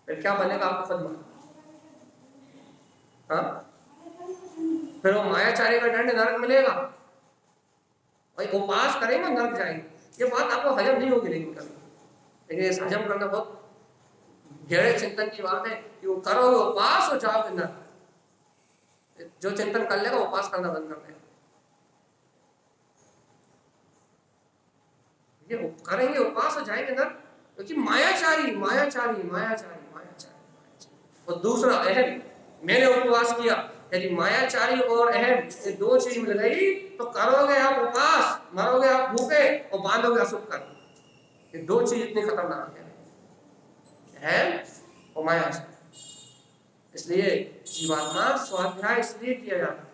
फिर क्या बनेगा आपको खुद मालूम। हाँ, फिर वो मायाचारी का दंड नरक मिलेगा। भाई उपवास करेंगे नरक जाएंगे, ये बात आपको हजम नहीं होगी लेकिन कभी, लेकिन ये हजम करना बहुत गहरे चिंतन की बात है कि वो करोगे उपवास हो जाओगे नरक। जो चिंतन कर लेगा उपवास करना बंद कर देगा। ये करेंगे उपवास हो जाएंगे नरक, क्योंकि मायाचारी मायाचारी मायाचारी मायाचारी। और दूसरा अहम, मैंने उपवास किया, यदि मायाचारी और अहम ये 2 चीज मिल गई तो करोगे आप उपवास, मरोगे आप भूखे और बांधोगे अशुभ कर्म। ये 2 चीज इतनी खतरनाक है और मायाचारी। इसलिए जीवात्मा स्वाध्याय इसलिए किया जाता है,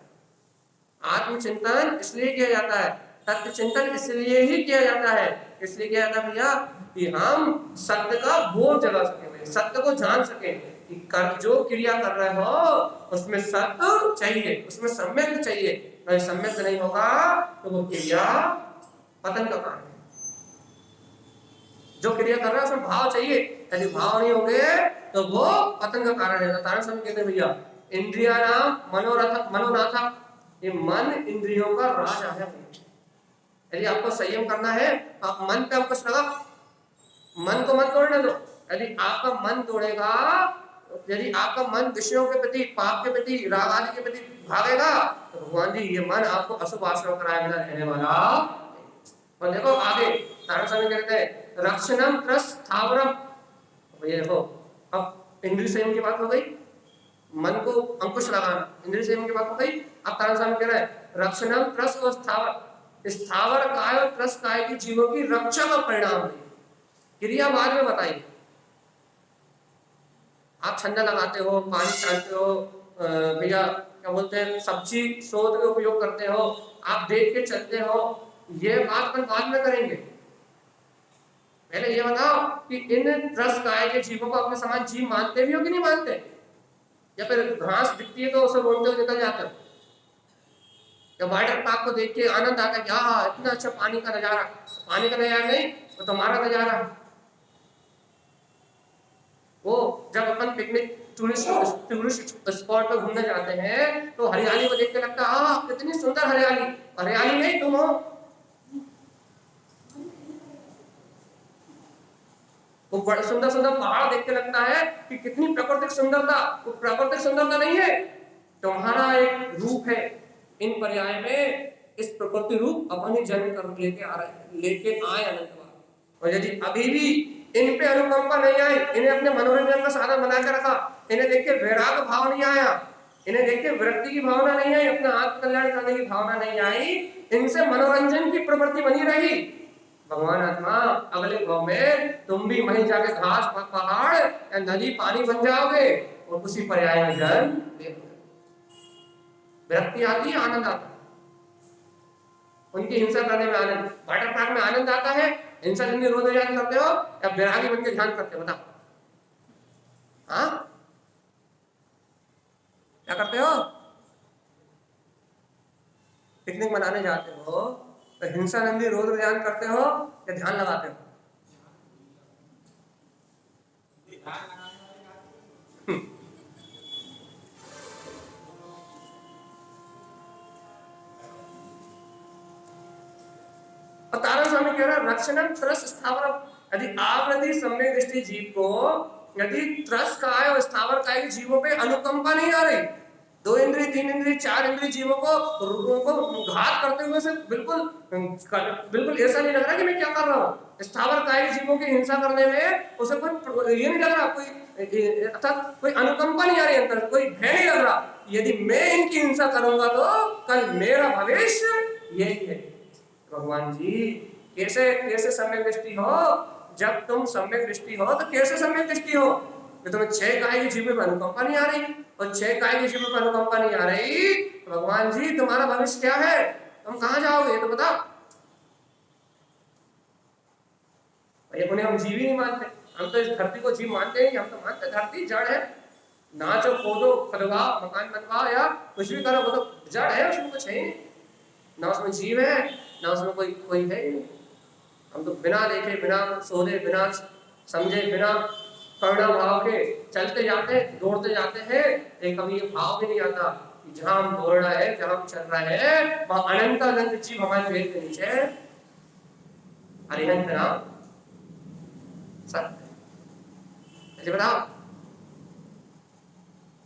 आत्मचिंतन इसलिए किया जाता है, तत्व चिंतन इसलिए ही किया जाता है। इसलिए किया जाता है भैया कि हम सत्य का बोध जगा सके, सत्य को जान सके कि कर जो क्रिया कर रहे हो उसमें सत्य चाहिए, उसमें सम्यक चाहिए। अगर सम्यक नहीं होगा तो वो क्रिया पतन का कारण है। जो क्रिया कर रहा है उसमें भाव चाहिए, यदि भाव नहीं होंगे तो वो पतन का कारण है। तारण स्वामी कहते हैं भैया इंद्रिया नाम मनोनाथा, ये मन इंद्रियों का राजा है। यदि आपको संयम करना है तो आप मन पे अंकुश लगा, मन को मत तोड़ने दो। यदि आपका मन तोड़ेगा, यदि आपका मन विषयों के प्रति, पाप के प्रति, राग आदि के प्रति भागेगा तो भगवान जी ये मन आपको अशुभ आश्रय कराए बिना रहने वाला। और देखो आगे तारण स्वामी कहते हैं रक्षणम त्रस स्थावरम। भैया देखो अब इंद्रिय संयम की बात हो गई, मन को अंकुश लगाना इंद्रिय संयम की बात हो गई। अब तारण स्वामी कह रहे हैं रक्षणम त्रस और स्थावर, स्थावर काय और त्रस काय की जीवों की रक्षा का परिणाम है। क्रिया बाद में बताइए। आप छन्ना लगाते हो, पानी छानते हो, भैया क्या बोलते हैं सब्जी शोध के उपयोग करते हो, आप देख के चलते हो, ये बात अपन बाद में करेंगे। पहले ये बताओ कि इन त्रस्त गाय के जीवों को अपने समान जीव मानते भी हो कि नहीं मानते, या फिर घास दिखती है तो उसे बोलते हुए निकल जाते हो? या वाटर पार्क को देख के आनंद आता है कि हाँ इतना अच्छा पानी का नजारा, पानी का नजारा नहीं वो तुम्हारा नजारा। वो जब अपन पिकनिक टूरिस्ट स्पॉट पे घूमने जाते हैं तो हरियाली को देख के लगता है हाँ कितनी सुंदर हरियाली, हरियाली नहीं तुम हो। वो बड़ा सुंदर सुंदर पहाड़ देख के लगता है कि कितनी प्राकृतिक सुंदरता, वो प्राकृतिक सुंदरता नहीं है, तुम्हारा एक रूप है। इन पर्याय में इस प्रकृति रूप अपनी जन्म कर लेके आ रहे, लेके आए अनंतवार। और यदि अभी भी इन पे अनुकंपा नहीं आई, इन्हें अपने मनोरंजन का साधन बना के रखा, इन्हें देख के वैराग भाव नहीं आया, इन्हें देख के विरक्ति की भावना नहीं आई, अपना आत्मकल्याण करने की भावना नहीं आई, इनसे मनोरंजन की प्रवृत्ति बनी रही, भगवान आत्मा अगले भाव में तुम भी वहीं जाके घास पहाड़ या नदी पानी बन जाओगे और उसी पर्याय में जन्म लेोगे। विरक्ति आती है, आनंद आता है, उनकी हिंसा करने में आनंद, वाटर पार्क में आनंद आता है, हिंसा करने रोज ध्यान करते हो या बैरागी बन के ध्यान करते हो? बताओ हाँ क्या करते हो? पिकनिक मनाने जाते हो तो हिंसा नंदी रोज ध्यान करते हो या ध्यान लगाते हो? तारण स्वामी कह रहा है रक्षणम त्रस स्थावरम, यदि आप सम्यक दृष्टि जीव को यदि त्रस का है और स्थावर का है जीवों पे अनुकंपा नहीं आ रही, 2 इंद्रिय 3 इंद्रिय 4 इंद्रिय जीवों को घात करते हुए से बिल्कुल ऐसा नहीं लग रहा कि मैं क्या कर रहा हूँ। स्थावर काय जीवों की हिंसा करने में उसे कोई ये नहीं लग रहा, कोई अर्थात कोई अनुकंपा नहीं आ रही अंदर, कोई भय नहीं लग रहा, यदि मैं इनकी हिंसा करूंगा तो कल मेरा भविष्य यही है। भगवान जी कैसे कैसे सम्यक दृष्टि हो? जब तुम सम्यक दृष्टि हो तो कैसे सम्यक दृष्टि हो? तुम्हें 6 काय की जीव में अनुकंपा नहीं आ रही और 6 काय की जीव में अनुकंपा नहीं आ रही, भगवान जी तुम्हारा भविष्य क्या है? तुम कहां जाओगे ये तो बताओ। उन्हें हम जीव ही नहीं मानते, हम तो इस धरती को जीव मानते हैं, हम तो मानते धरती जड़ है, नाचो कूदो खदवाओ मकान बनवाओ या कुछ भी करो, वो तो जड़ है, उसमें कुछ है ना, उसमें जीव है ना उसमें कोई है ही नहीं। हम तो बिना देखे बिना सोचे बिना समझे बिना करुणा भाव के चलते जाते दौड़ते जाते हैं, एक कभी ये भाव भी नहीं आता कि जहां हम दौड़ रहे हैं जहां हम चल रहे हैं वहां अनंत अनंत जीव हमारे पेट के नीचे अरिहंत नाम सत्य। बताओ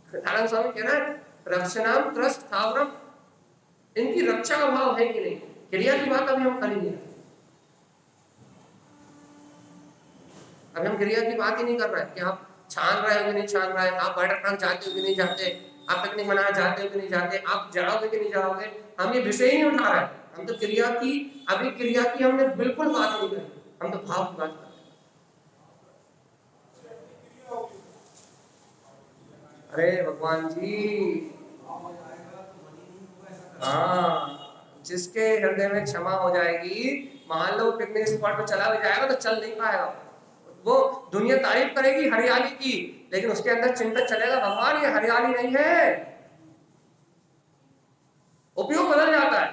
नारायण स्वामी कह रहे हैं रक्षणाम त्रस्त स्थावरम, इनकी रक्षा का भाव है कि नहीं? क्रिया की बात अभी हम करेंगे, अभी हम क्रिया की बात ही नहीं कर रहे हैं कि आप छान रहे हो कि नहीं छान रहे, आप वाटर पार्क जाते हो कि नहीं जाते, आप पिकनिक मनाना चाहते हो कि नहीं जाते, आप जाओगे कि नहीं जाओगे, हम ये विषय ही नहीं उठा रहे हैं। हम तो क्रिया की, अभी क्रिया की हमने बिल्कुल बात नहीं करी, हम तो भाव की बात कर रहे हैं। अरे भगवान जी हाँ, जिसके हृदय में क्षमा हो जाएगी, मान लो पिकनिक स्पॉट पर चला भी जाएगा तो चल नहीं पाएगा, वो दुनिया तारीफ करेगी हरियाली की, लेकिन उसके अंदर चिंतन चलेगा भगवान ये हरियाली नहीं है। उपयोग बदल जाता है,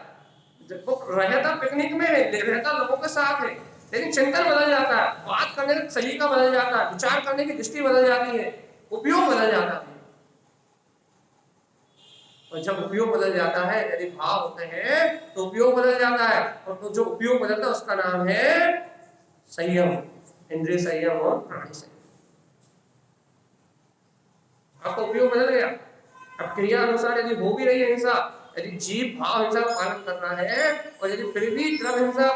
वो रहता पिकनिक में रहता लोगों के साथ है, लेकिन चिंतन बदल जाता है, बात करने का सलीका बदल जाता है, विचार करने की दृष्टि बदल जाती है, उपयोग बदल जाता है। और जब उपयोग बदल जाता है, यदि भाव होते हैं तो उपयोग बदल जाता है, और तो जो उपयोग बदलता है उसका नाम है संयम, इंद्रिय संयम और प्राणी संयम। आपका उपयोग बदल गया, अब क्रिया अनुसार यदि हो भी रही है हिंसा, यदि जीव भाव हिंसा का पालन कर रहा है और यदि फिर भी द्रव्य हिंसा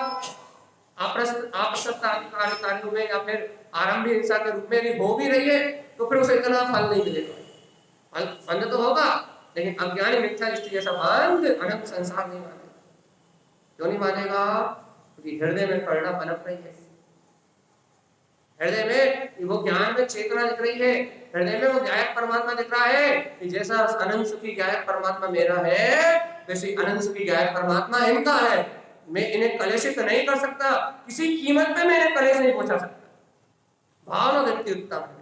कार्यों में या फिर आरंभिक हिंसा के रूप में यदि हो भी रही है तो फिर उसे इतना फल नहीं मिलेगा। फल तो होगा लेकिन अज्ञानी मिथ्या दृष्टि जैसा बंध अनंत संसार नहीं मानेगा। क्यों नहीं मानेगा? क्योंकि हृदय में प्रेरणा पनप रही है, हृदय में वो ज्ञान में चेतना दिख रही है, हृदय में वो गायक परमात्मा दिख रहा है कि जैसा अनंत सुखी गायक परमात्मा मेरा है वैसे अनंत सुखी गायक परमात्मा इनका है। मैं इन्हें कलेशित नहीं कर सकता, किसी कीमत पे मैं इन्हें कलेश नहीं पहुंचा सकता। भावना व्यक्ति उत्तम है।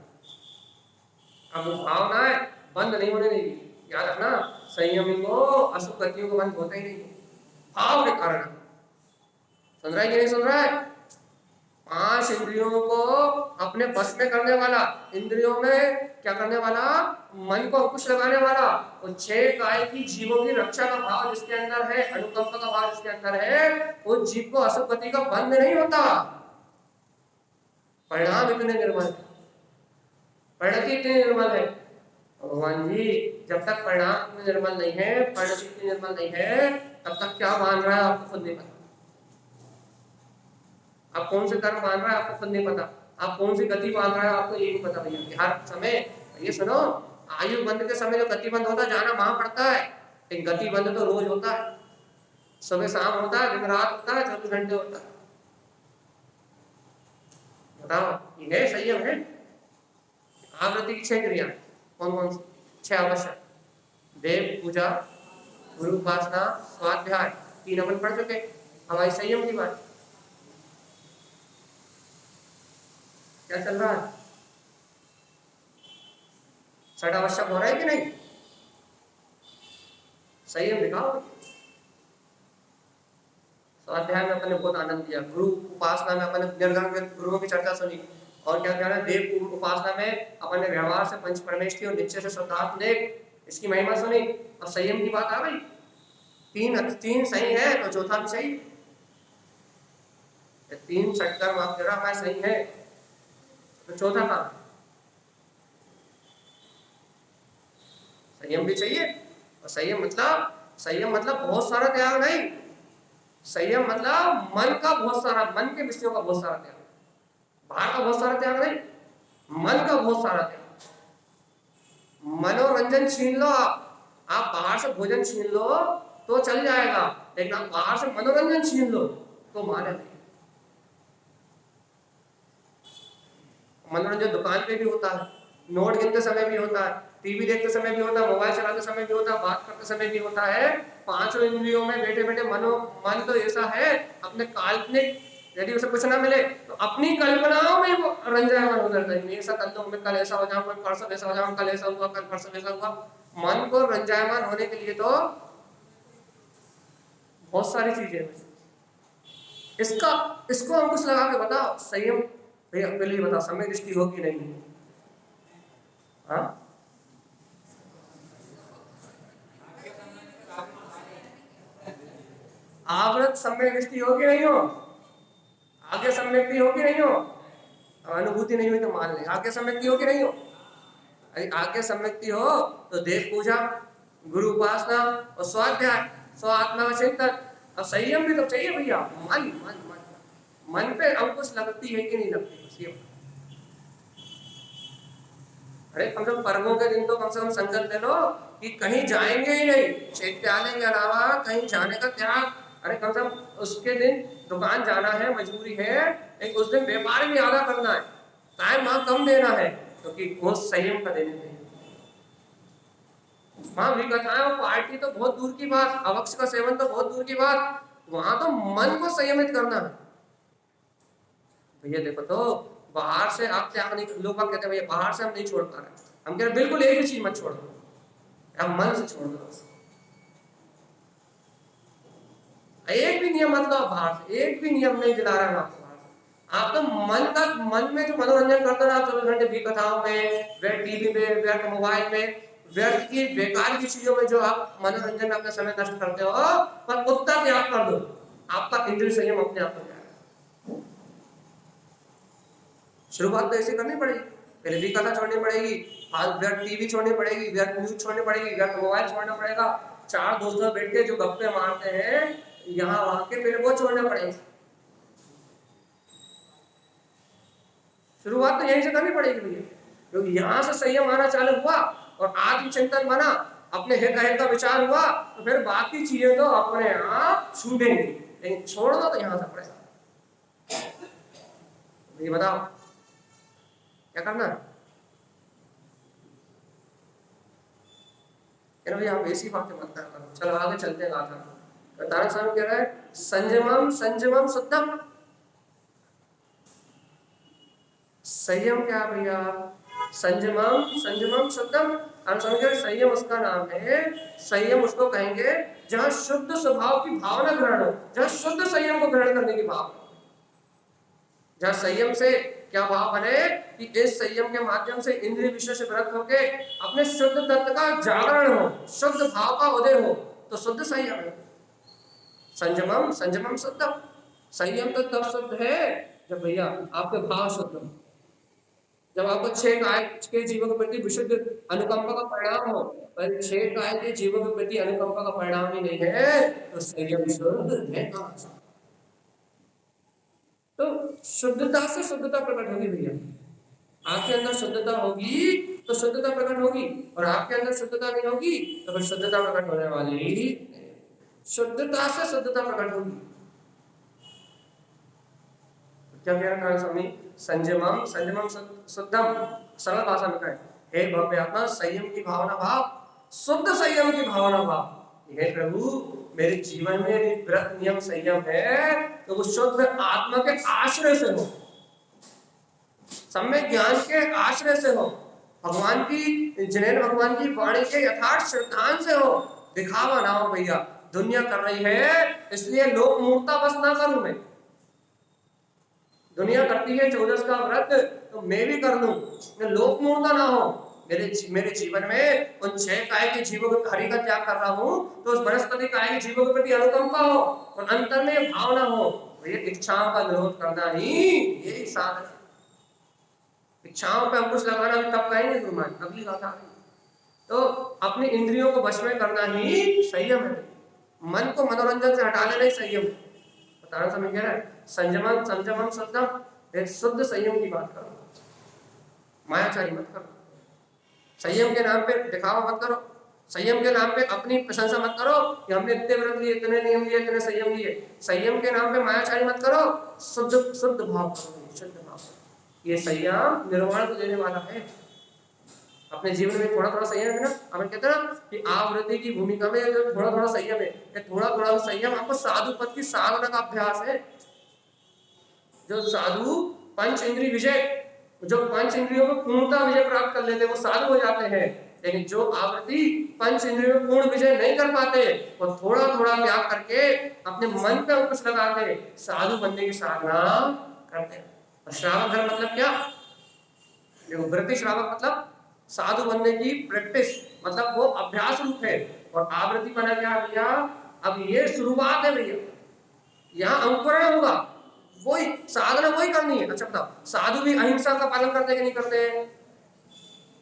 अब वो भावनाएं बंद नहीं होने देगी। याद रखना, संयमी को अशुभ गतियों को बंद होता ही नहीं, भाव के कारण। सुन रहा है कि नहीं सुन रहा है? 5 इंद्रियों को अपने बस में करने वाला, इंद्रियों में क्या करने वाला, मन को अंकुश लगाने वाला, और 6 काय की जीवों की रक्षा का भाव जिसके अंदर है, अनुकंपा का भाव जिसके अंदर है, वो जीव को अशुभ गति का बंद नहीं होता। परिणाम इतने निर्मल है, परिणति इतनी निर्मल है। भगवान जी जब तक परिणाम निर्मल नहीं है, परिणति इतनी निर्मल नहीं है, तब तक क्या मान रहा है आपको खुद नहीं पता। आप कौन से कर्म मान रहा है आपको खुद नहीं पता। आप कौन सी गति मान रहा है आपको ये नहीं पता भैया। हर समय ये सुनो, आयु बंद के समय जो गति बंद होता है जाना वहां पड़ता है, लेकिन गति बंद तो रोज होता है, सुबह शाम होता है, दिन रात होता है, 24 घंटे होता है। बताओ, ये संयम है। आवृत्ति की 6 क्रिया कौन कौन सी? 6 आवश्यक, देव पूजा, गुरु उपासना, स्वाध्याय, 3 अपन पढ़ चुके। हमारी संयम की बात क्या चल रहा है? 6 आवश्यक हो रहा है कि नहीं? संयम दिखाओ। स्वाध्याय में अपने बहुत आनंद लिया, गुरु उपासना में अपने निर्गुण गुरुओं की चर्चा सुनी, और क्या कहना, देव उपासना में अपने व्यवहार से पंच परमेष्ठी और निश्चय से श्रद्धात्म देव, इसकी महिमा सुनी। और संयम की बात आ गई, 3 सही है तो चौथा भी सही। 3 सटकर माफ करा मैं सही है तो चौथा काम संयम भी चाहिए। और संयम मतलब बहुत सारा त्याग नहीं। संयम मतलब मन का बहुत सारा, मन के विषयों का बहुत सारा त्याग, बाहर का बहुत सारा त्याग नहीं, मन का बहुत सारा त्याग। मनोरंजन छीन लो आप बाहर से भोजन छीन लो तो चल जाएगा, लेकिन आप बाहर से मनोरंजन छीन लो तो माने नहीं। मनोरंजन दुकान पे भी होता है, नोट गिनते समय भी होता है, टीवी देखते समय भी होता है, मोबाइल चलाते समय भी होता है, बात करते समय भी होता है। 5 इंद्रियों में बैठे बैठे मन तो ऐसा है, अपने काल्पनिक, यदि उसे कुछ ना मिले तो अपनी कल्पनाओं में वो रंजायमान हो जाता है। ऐसा कर दूं, मैं कल ऐसा हो जाऊं, मैं परसों ऐसा हो जाऊं, कल ऐसा हुआ, कल परसों ऐसा हुआ। मन को रंजायमान होने के लिए तो बहुत सारी चीजें हैं। इसको अंकुश लगा के बताओ संयम। भैया पहले ही बताओ, समय दृष्टि हो कि नहीं? हाँ, आवृत समय दृष्टि हो कि नहीं हो? आगे सम्यक्ति हो कि नहीं हो? अनुभूति नहीं हुई तो मान ले, आगे सम्यक्ति हो कि नहीं हो? आगे सम्यक्ति हो तो देव पूजा, गुरु उपासना और स्वाध्याय, स्वात्मा का चिंतन। और संयम भी तो चाहिए भैया। मन मन मन मन पे अंकुश लगती है कि नहीं लगती? बस ये, अरे कम से कम पर्वों के दिन तो कम से कम संकल्प ले लो कि कहीं जाएंगे ही नहीं, चैत्यालय के अलावा कहीं जाने का त्याग। अरे कम से कम उसके दिन दुकान जाना है, मजबूरी है, एक उस दिन व्यापार भी आधा करना है, टाइम वहां कम देना है, क्योंकि वो संयम का देने नहीं। वहां भी कथाएं और पार्टी तो बहुत दूर की बात, अवक्ष का सेवन तो बहुत दूर की बात, वहां तो मन को संयमित करना है। भैया देखो, तो बाहर से आप त्याग नहीं, लोग कहते हैं भैया बाहर से हम नहीं छोड़ पा रहे, हम कह रहे बिल्कुल एक भी चीज मत छोड़ दो, आप मन से छोड़ दो। एक भी नियम मत लो बाहर से, एक भी नियम नहीं दिला रहा है आपको बाहर से। आप तो मन में जो मनोरंजन करते हो आप 24 घंटे भी कथाओं में, व्यर्थ टीवी में, व्यर्थ मोबाइल में, व्यर्थ की बेकार की चीजों में जो आप मनोरंजन में अपना समय नष्ट करते हो, पर उत्तर त्याग कर दो, आपका इंद्रिय संयम अपने आप हो जाएगा। शुरुआत तो ऐसे करनी पड़ेगी, पहले भी कथा छोड़नी पड़ेगी, व्यर्थ टीवी छोड़नी पड़ेगी, व्यर्थ न्यूज छोड़नी पड़ेगी, व्यर्थ मोबाइल छोड़ना पड़ेगा, 4 दोस्तों बैठ के जो गप्पे मारते हैं यहाँ वहां के, पहले वो छोड़ना पड़ेगा। शुरुआत तो यहीं से करनी पड़ेगी भैया, क्योंकि यहाँ से संयम आना चालू हुआ और आत्मचिंतन बना, अपने हित का विचार हुआ, तो फिर बाकी चीजें तो अपने आप छूटेंगी, लेकिन छोड़ना तो यहाँ से पड़ेगा। ये बताओ क्या करना है? भैया आप ऐसी बातें मत करो, चलो आगे चलते हैं गाथा। तारक स्वामी कह रहा है संयमम संयमम शुद्धम। संयम क्या है भैया? संयमम संयमम शुद्धम। संयम उसका नाम है, संयम उसको कहेंगे जहां शुद्ध स्वभाव की भावना ग्रहण हो, जहां शुद्ध संयम को ग्रहण करने की भावना, जहां संयम से क्या भाव बने कि इस संयम के माध्यम से इंद्रिय विषय से विरक्त होके अपने शुद्ध तत्व का जागरण हो, शुद्ध भाव का उदय हो, तो शुद्ध संयम है। संयमम संयमम शुद्धम। संयम तो तब शुद्ध है जब भैया आपके भाव शुद्ध हो, जब आपको 6 काय के जीवों के प्रति विशुद्ध अनुकंपा का परिणाम हो। पर 6 काय के जीवों के प्रति अनुकंपा का परिणाम ही नहीं है तो संयम शुद्ध है कहां से? तो शुद्धता से शुद्धता प्रकट होगी भैया। आपके अंदर शुद्धता होगी तो शुद्धता प्रकट होगी, और आपके अंदर शुद्धता नहीं होगी तो फिर शुद्धता प्रकट होने वाली नहीं। शुद्धता से शुद्धता प्रकट होगी। क्या कह रहा है स्वामी? संयमम संयमम शुद्धम। सरल भाषा में कहे, हे भव्य आत्मा, संयम की भावना भाव, शुद्ध संयम की भावना भाव। हे प्रभु, मेरे जीवन में यदि व्रत नियम संयम है तो वो शुद्ध आत्मा के आश्रय से हो, सम्यक ज्ञान के आश्रय से हो, भगवान की जिनेन्द्र भगवान की वाणी के यथार्थ श्रद्धांत से हो। दिखावा ना हो भैया। दुनिया कर रही है इसलिए लोक मूर्ता बस ना करूं मैं। दुनिया करती है 14 का व्रत तो मैं भी कर लूं, मैं लोक मूर्ता ना हो। मेरे जीवन में उन 6 काय के जीवों के हरि का त्याग कर रहा हूं तो उस बृहस्पति काय के जीवों के प्रति अनुकंपा हो और अंतर में भावना हो। ये इच्छाओं का निरोध करना ही यही साधन है। इच्छाओं पे अंकुश लगाना भी तब कहेंगे गुरुमान, अगली बात आ गई। तो अपनी इंद्रियों को वश में करना ही संयम है। मन को मनोरंजन से हटा लेना ही संयम है। बताना समझ गया है? संयमन संयमन शुद्धम, एक शुद्ध संयम की बात करो, मायाचारी मत करो। संयम के नाम पे दिखावा मत करो, संयम के नाम पे अपनी प्रशंसा मत करो कि हमने इतने व्रत लिए, इतने नियम लिए, इतने संयम लिए। संयम के नाम पे मायाचारी मत करो, शुद्ध शुद्ध भाव करो, शुद्ध भाव। ये संयम निर्वाण को देने वाला है। अपने जीवन में थोड़ा थोड़ा संयम है ना, हमें कहते हैं ना कि आवृत्ति की भूमिका में जो थोड़ा थोड़ा संयम है, थोड़ा थोड़ा संयम आपको साधु पद की साधना का अभ्यास है। जो साधु पंच इंद्रिय विजय, जो पंच इंद्रियों को पूर्णता विजय प्राप्त कर लेते हैं वो साधु हो जाते हैं। लेकिन जो आवृत्ति पंच इंद्रियों में पूर्ण विजय नहीं कर पाते वो थोड़ा थोड़ा त्याग करके अपने मन पे अंकुश लगा के साधु बनने की साधना करते हैं। और श्रावक धर्म मतलब क्या? देखो, वृत्ति श्रावक मतलब साधु बनने की प्रैक्टिस, मतलब वो अभ्यास रूप है। और आवृत्ति बना क्या भैया? अब ये शुरुआत है भैया, यहाँ अंकुरण होगा, वही साधना वही करनी है। अच्छा बताओ, साधु भी अहिंसा का पालन करते कि नहीं करते?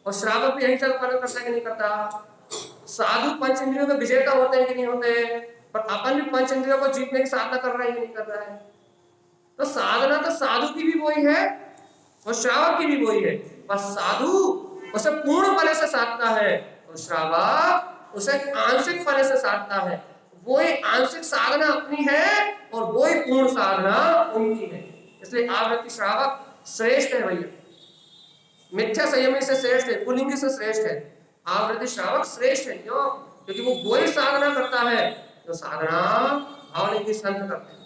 और श्रावक भी अहिंसा का पालन करता है कि नहीं करता? साधु पंच इंद्रियों के विजेता होते हैं कि नहीं होते? पर अपन भी पंच इंद्रियों को जीतने की साधना कर रहे हैं कि नहीं कर रहा है? तो साधना तो साधु की भी वही है और श्रावक की भी वही है। बस साधु उसे पूर्ण पने से साधता है और श्रावक उसे आंशिक पने से साधता है। वही आंशिक साधना अपनी है और वही पूर्ण साधना उनकी है। इसलिए आवृत्ति श्रावक श्रेष्ठ है भैया, मिथ्या संयमी से श्रेष्ठ है, पुलिंगी से श्रेष्ठ है। आवृत्ति श्रावक श्रेष्ठ है। क्यों? क्योंकि वो वही साधना करता है जो साधना भावना की संत करते हैं।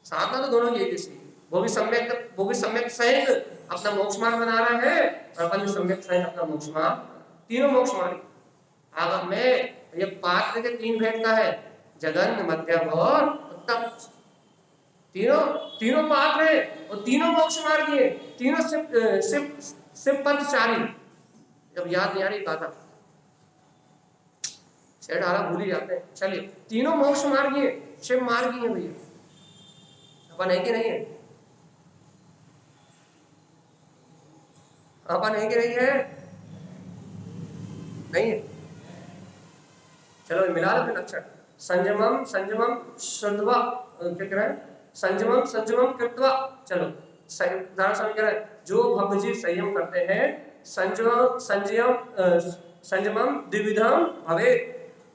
साधना तो दोनों की एक, वो भी सम्यक सहित अपना मोक्ष मार्ग बना रहा है और अपन भी सम्यक सहित अपना मोक्ष मार्ग, तीनों मोक्ष मार्ग। आगम में ये पात्र के 3 भेद का है, जगन, मध्यम और उत्तम। तीनों पात्र है और तीनों मोक्ष मार्ग है, तीनों शिव पंथचारी। जब याद नहीं आ रही गाथा सेठ आला भूल ही जाते हैं। चलिए, तीनों मोक्ष मार्ग है, शिव मार्ग है भैया। अपन है कि नहीं है? अपन है कि नहीं है? नहीं है। चलो मिला लेते अक्षर। संयमम संयमम शुद्धवा, क्या कह रहा है? संयमम संयमम कृत्वा। चलो उदाहरण समझ रहे हैं, जो भक्त जी संयम करते हैं, संयमम द्विविधम भवे,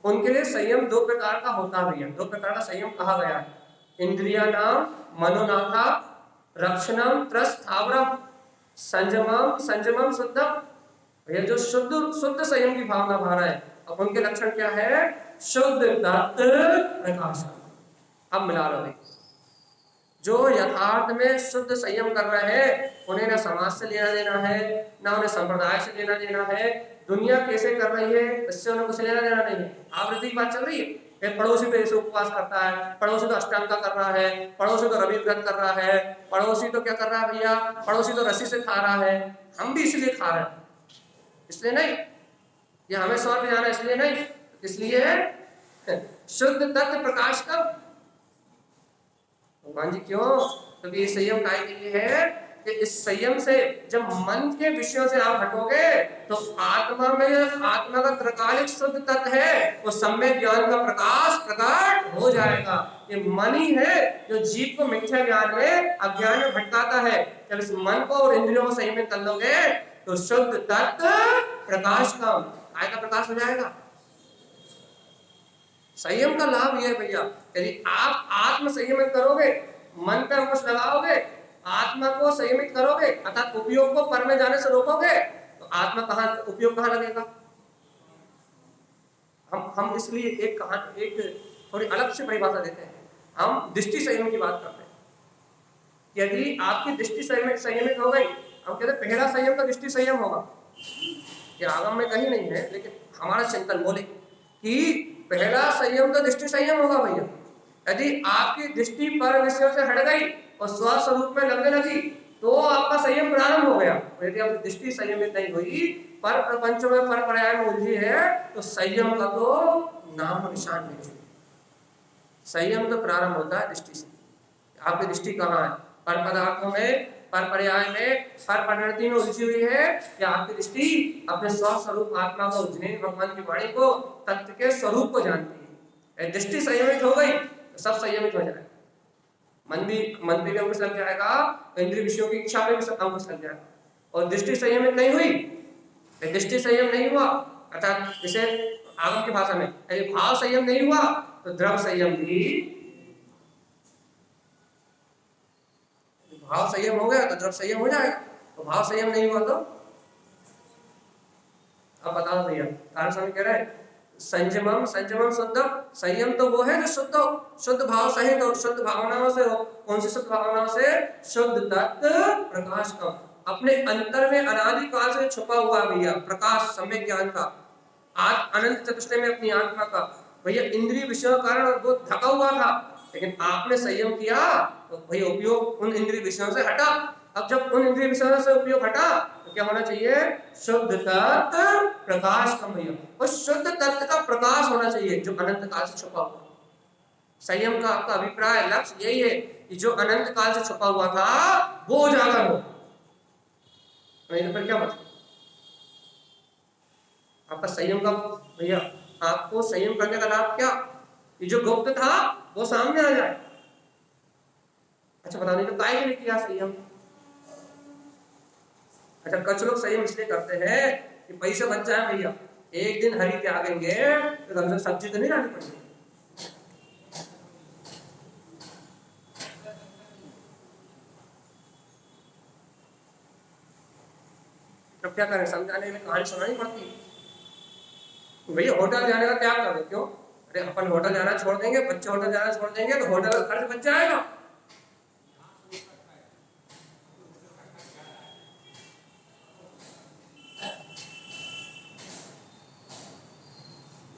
उनके लिए संयम 2 प्रकार का होता है। 2 प्रकार का संयम कहा गया है। इंद्रियाणाम मनोनाथा रक्षणम त्रस्थावरम संयमम संयमम शुद्धम। ये जो शुद्ध संयम की भावना भा रहा है, अब उनके लक्षण क्या है? शुद्ध तत्व प्रकाश। अब मिला लो भाई, जो यथार्थ में शुद्ध संयम कर रहे हैं उन्हें ना समाज से लेना देना है, ना उन्हें संप्रदाय से लेना देना है, दुनिया कैसे कर रही है इससे उन्हें कुछ लेना देना नहीं है। आवृत्ति की बात चल रही है, एक पड़ोसी तो ऐसे उपवास करता है, पड़ोसी तो अष्टांग का कर रहा है, पड़ोसी तो रवि व्रत कर रहा है, पड़ोसी तो क्या कर रहा है भैया, पड़ोसी तो रस्सी से खा रहा है, हम भी इसलिए खा रहे हैं, इसलिए नहीं, ये हमें 100 रुपये जाना इसलिए नहीं, इसलिए शुद्ध तत्व प्रकाश का। भगवान जी क्यों? तो ये संयम काय के लिए है कि इस संयम से जब मन के विषयों से आप हटोगे तो आत्मा में, आत्मा का त्रिकालिक शुद्ध तत्व है वो सम्यक ज्ञान का प्रकाश प्रकट हो जाएगा। ये मन ही है जो जीव को मिथ्या ज्ञान में, अज्ञान में भटकाता है। जब इस मन को और इंद्रियों को संयमित कर लोगे तो शुद्ध तत्व प्रकाश का, काय का प्रकाश हो जाएगा। संयम का लाभ यह है भैया, यदि आप आत्म संयमित करोगे, मन पे अंकुश लगाओगे, आत्मा को संयमित करोगे अर्थात उपयोग को पर में जाने से रोकोगे तो आत्मा कहां, उपयोग कहां लगेगा। हम इसलिए एक थोड़ी अलग से परिभाषा देते हैं, हम दृष्टि संयम की बात करते हैं। यदि आपकी दृष्टि संयमित हो गई, हम कहते हैं पहला संयम तो दृष्टि संयम होगा, ये आगम में कहीं नहीं है लेकिन हमारा चिंतन बोले कि पहला संयम तो दृष्टि संयम होगा भैया। यदि आपकी दृष्टि पर विषयों से हट गई और स्वस्वरूप में लगने लगी तो आपका संयम प्रारंभ हो गया। यदि आपकी दृष्टि संयमित नहीं हुई, पर प्रपंच में, पर पर्याय में उलझी है तो संयम का तो नाम निशान नहीं। संयम तो प्रारंभ होता है दृष्टि से। आपकी दृष्टि कहाँ है? पर पदार्थों में, पर पर्याय में, पर परिणति में उलझी हुई है या आपकी दृष्टि अपने स्वस्वरूप आत्मा को, जिन्हें भगवान की वाणी को, तत्व के स्वरूप को जानती है। दृष्टि संयमित हो गई तो सब संयमित हो जाएगा। मन भी अंकुश लग जाएगा, इंद्रिय विषयों की इच्छा में भी सब अंकुश लग जाएगा। और दृष्टि संयमित नहीं हुई, दृष्टि संयम नहीं हुआ अर्थात जैसे आगम की भाषा में यदि भाव संयम नहीं हुआ तो द्रव्य संयम भी, भाव संयम हो गया तो द्रव्य संयम हो जाएगा, तो भाव संयम नहीं हुआ तो अब बताओ भैया। कारण स्वामी कह रहे हैं संयमम शुद्ध, संयम तो वो है जो शुद्ध हो, शुद्ध भाव सहित हो, शुद्ध भावनाओं से हो। कौन सी शुद्ध भावनाओं से? शुद्ध तत्व प्रकाश का, अपने अंतर में अनादि काल से छुपा हुआ भैया प्रकाश, सम्यक ज्ञान का, आज अनंत चतुष्टय में अपनी आत्मा का। भैया इंद्रिय विषयों के कारण वो ढका हुआ था, लेकिन आपने संयम किया तो भैया उपयोग उन इंद्रिय विषयों से हटा। अब जब उन इंद्रिय विषयों से उपयोग हटा तो क्या होना चाहिए? शुद्ध तत्व प्रकाश का भैया, उस शुद्ध तत्व का प्रकाश होना चाहिए जो अनंत काल से छुपा हुआ। संयम का आपका अभिप्राय, लक्ष्य यही है कि जो अनंत काल से छुपा हुआ था वो उजागर हो। नहीं तो फिर क्या मतलब आपका संयम का भैया? आपको संयम करने का लाभ क्या? कि जो गुप्त था वो सामने आ जाए। अच्छा बताने तो काय के लिए किया संयम? अच्छा कुछ लोग संयम इसलिए करते हैं कि पैसे बच जाए भैया, एक दिन हरी त्यागेंगे तो कम से कम सब्जी तो नहीं लानी पड़ेगी। तब क्या करें? समझाने में कहानी सुनानी पड़ती है। भैया होटल जाने का त्याग कर दो। क्यों? अरे अपन होटल जाना छोड़ देंगे, बच्चे होटल जाना छोड़ देंगे तो होटल का खर्च बच जाएगा।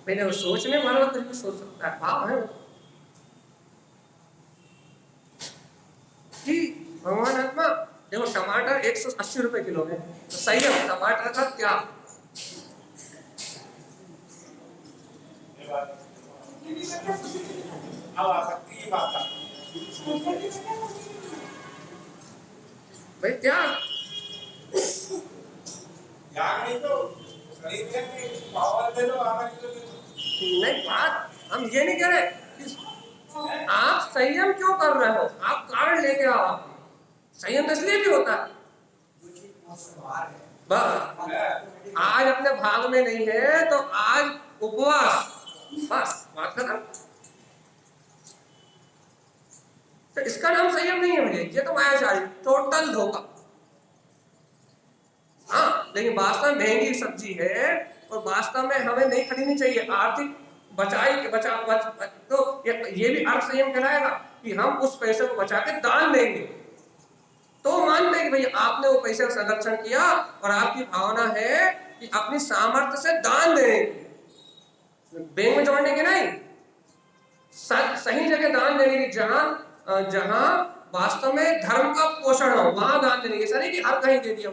मैंने वो सोचने वाला कुछ भी सोच सकता है, भाव है कि भगवान आत्मा देखो टमाटर 180 रुपए किलो है तो सही है टमाटर का क्या? भाई त्याग नहीं तो नहीं, बात हम ये नहीं कह रहे आप संयम क्यों कर रहे हो, आप कारण लेके आओ। संयम तो इसलिए भी होता है बस आज अपने भाग में नहीं है तो आज उपवास, बस बात खत्म। तो इसका नाम संयम नहीं है मुझे, ये तो मायाशाली टोटल धोखा। हाँ लेकिन वास्तव में महंगी सब्जी है और वास्तव में हमें नहीं खरीदनी चाहिए। आर्थिक तो ये भी अर्थ संयम कहलाएगा कि हम उस पैसे को बचा के दान देंगे, तो मानते हैं कि भाई आपने वो पैसे का संरक्षण किया और आपकी भावना है कि अपनी सामर्थ्य से दान देने की, बैंक में जोड़ने की नहीं, सही जगह दान देने की, जहां वास्तव में धर्म का पोषण हो वहां दान देने की। ऐसा नहीं कि हर कहीं दे दिया,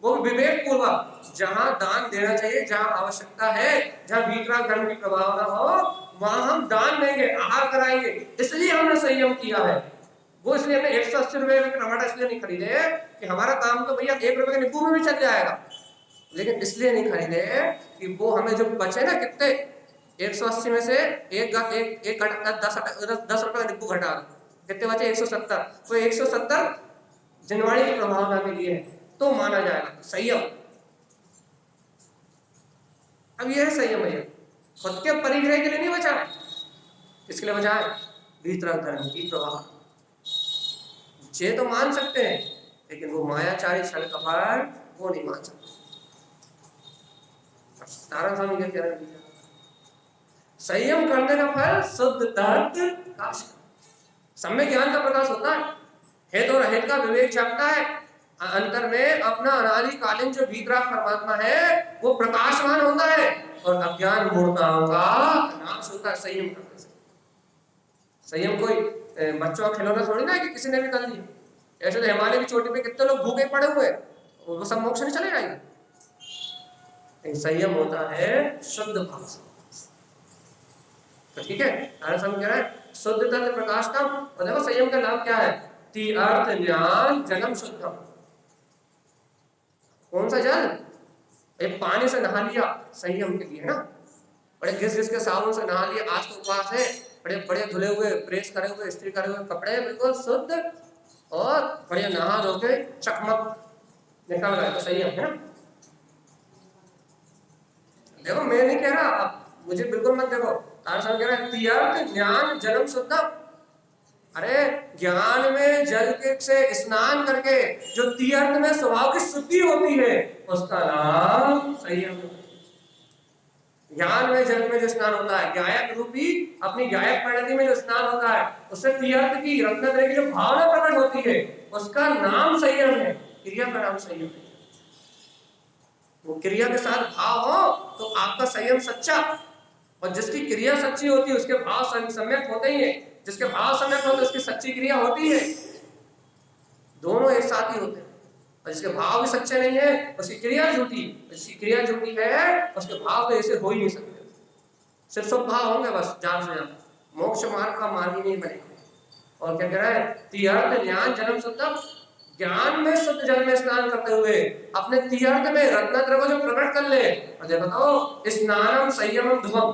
वो भी विवेक पूर्वक जहां दान देना चाहिए, जहां आवश्यकता है, जहां वीतराग धर्म की प्रभावना हो वहां हम दान देंगे, आहार कराएंगे। इसलिए हमने संयम किया है। वो इसलिए हमने 180 रुपए के टमाटर इसलिए नहीं खरीदे कि हमारा काम तो भैया 1 रुपए के नींबू में भी चल जाएगा, लेकिन इसलिए नहीं खरीदे कि वो हमें जो बचे ना, कितने 180 में से एक 10 रुपए का नींबू घटा दो, कितने बचे 170, तो 170 जनवरी की प्रभावना के लिए तो माना जाएगा संयम। अब यह है संयम है, खुद के परिग्रह के लिए नहीं बचा है, किसके लिए बचा है? भीतराग धर्म की प्रभाव। जे तो मान सकते हैं, लेकिन वो मायाचारी छल कपट वो नहीं मान सकते। नारायण स्वामी क्या कह रहे हैं? संयम करने का फल शुद्ध तर्क प्रकाश, सम्यक ज्ञान का प्रकाश होता है, हेत और अहेत का विवेक जागता है, अंतर में अपना अनादिकालीन जो भीतराग परमात्मा है वो प्रकाशमान होता है, और अज्ञान मूर्ताओं का नाश होता है संयम करने से। संयम कोई बच्चों का खिलौना थोड़ी ना है कि किसी ने भी कर लिया। ऐसे तो हिमालय की चोटी पे कितने लोग भूखे पड़े हुए, वो सब मोक्ष नहीं चले जाएंगे। संयम होता है शुद्ध भाव से, तो ठीक है। नारायण कह रहा है शुद्ध तत्व प्रकाश का, और देखो संयम का नाम क्या है? तीर्थ ज्ञान जलम शुद्धम। कौन सा जल? एक पानी से नहा लिया संयम के लिए ना, बड़े घिस के साबुन से नहा लिया, आज तो उपवास है, बड़े बड़े धुले हुए, प्रेस करे हुए, इस्त्री करे हुए कपड़े बिल्कुल शुद्ध और बढ़िया नहा धो के चकमक निकल रहा है, तो संयम है ना। देखो मैं नहीं कह रहा, आप मुझे बिल्कुल मत देखो, तारसम कह रहा है तीर्थ ज्ञान जलम शुद्धम। अरे ज्ञान में जल के से स्नान करके जो तीर्थ में स्वभाव की शुद्धि होती है उसका नाम संयम। ज्ञान में जल में जो स्नान होता है, गायक रूपी अपनी गायक परिणति में जो स्नान होता है, उससे तीर्थ की रत्नत्रय की जो भावना प्रकट होती है उसका नाम संयम है, क्रिया का नाम संयम है। वो क्रिया के साथ भाव हो तो आपका संयम सच्चा, और जिसकी क्रिया सच्ची होती है उसके भाव सम्यक होते ही है, जिसके भाव सम्यक होते उसकी सच्ची क्रिया होती है, दोनों एक साथ ही होते हैं। और जिसके भाव भी सच्चे नहीं है उसकी क्रिया झूठी, जिसकी क्रिया झूठी है उसके भाव तो ऐसे हो ही नहीं सकते, सिर्फ सब भाव होंगे बस, ज्यादा से ज्यादा मोक्ष मार्ग का मार्ग ही नहीं बनेगा। और क्या कह रहा है? तीर्थ ज्ञान जन्म शुद्धम, ज्ञान में शुद्ध जल में स्नान करते हुए अपने तीर्थ में रत्नत्रय को जो प्रकट कर ले, और देखो तो स्नानम संयमम धुवम,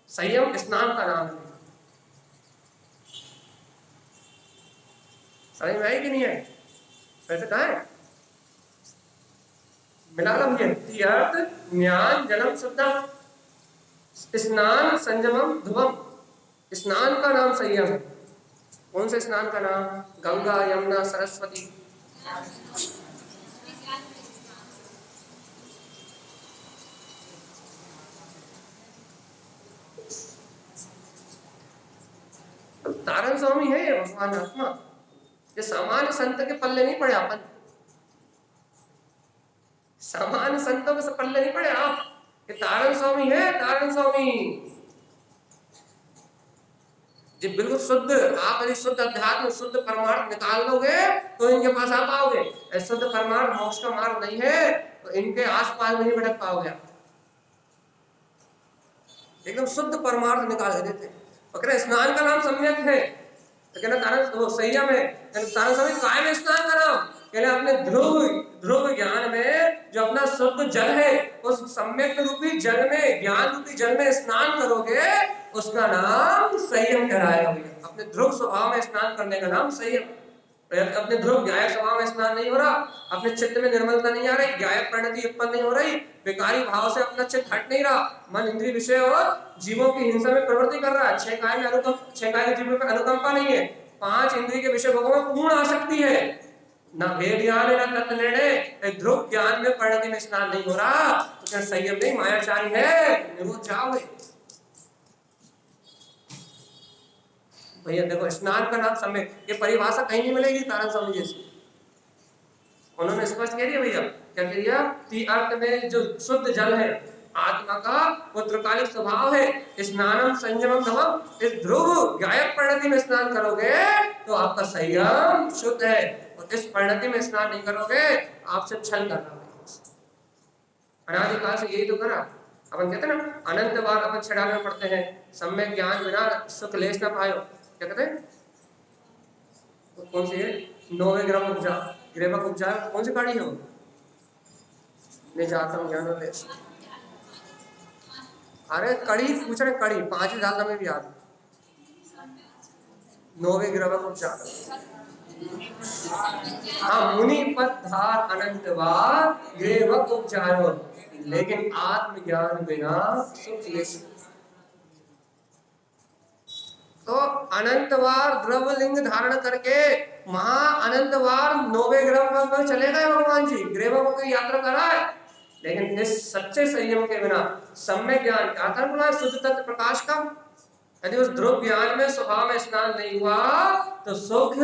संयम स्नान का नाम है। समझ में आई कि नहीं है? वैसे कहा है मिला लो मुझे, तीर्थ ज्ञान जलम शुद्धम स्नान संयमम धुवम, स्नान का नाम संयम है। कौन से स्नान का नाम? गंगा यमुना सरस्वती, तारण स्वामी है ये भगवान आत्मा, ये सामान्य संत के पल्ले नहीं पड़े, अपन सामान्य संतों के पल्ले नहीं पड़े आप, ये तारण स्वामी है, तारण स्वामी जी बिल्कुल शुद्ध। आप यदि शुद्ध अध्यात्म शुद्ध परमार्थ निकाल लोगे तो इनके पास आ पाओगे। शुद्ध परमार्थ मोक्ष का मार्ग नहीं है तो इनके आसपास में नहीं भटक पाओगे आप, एकदम शुद्ध परमार्थ निकाल देते। और स्नान का नाम सम्यक है, तो कहना तारण संयम है, तारण स्वामी काय में स्नान का नाम? कहना अपने ध्रुव ज्ञान में जो अपना शुद्ध जल है उस सम्यक रूपी जल में, ज्ञान रूपी जल में स्नान करोगे उसका नाम संयम कहलाएगा। भैया अपने ध्रुव स्वभाव में स्नान करने का नाम संयम। अपने ध्रुव गायक स्वभाव में स्नान नहीं हो रहा, अपने चित्त में निर्मलता नहीं आ रही, गायक परिणति उत्पन्न नहीं हो रही, बेकारी भाव से अपना चित्त हट नहीं रहा, मन इंद्रिय विषय और जीवों की हिंसा में प्रवृत्ति कर रहा है, छह काय के जीवों में अनुकंपा नहीं है, 5 इंद्रिय के विषय भोगों में पूर्ण आसक्ति है, न भेद ज्ञान है न तत्व निर्णय, ध्रुव ज्ञान में परिणति में स्नान नहीं हो रहा, तो क्या संयम नहीं, मायाचारी है, निरोध जाओ। भैया देखो स्नान का नाम सम्यक, ये परिभाषा कहीं नहीं मिलेगी तारण स्वामी जैसी। उन्होंने स्पष्ट कह दिया भैया, क्या कह दिया, तीर्थ में जो शुद्ध जल है आत्मा का वो त्रिकालिक स्वभाव है, स्नानम संयमम दमम, इस ध्रुव गायक परिणति में स्नान करोगे तो आपका संयम शुद्ध है, और इस परिणति में स्नान नहीं करोगे आपसे छल करना है। अनादिकाल से यही तो करा। अपन कहते हैं ना अनंत बार अपन छड़ा में पढ़ते हैं, सम्यक ज्ञान बिना सुख लेस ना पायो, क्या कहते हैं, कौन सी है, 9वें ग्रह उपजा ग्रेवक उपजा, कौन सी कड़ी हो, ले जाता हूँ ज्ञान लेस। अरे कड़ी पूछ रहे, कड़ी 5000 में भी याद, 9वें ग्रह उपजा। हाँ, मुनि पद धार अनंत बार ग्रेवक उपजायो, लेकिन आत्मज्ञान बिना सुख ले। तो अनंतवार द्रवलिंग धारण करके महा अनंतवार 9वें ग्रह में चले गए भगवान जी, ग्रेवकों की यात्रा करा है, लेकिन इस सच्चे संयम के बिना सम्यक ज्ञान क्या कर बोला, शुद्ध तत्व प्रकाश का, यदि उस ध्रुव ज्ञान में स्वभाव में स्नान नहीं हुआ तो सुख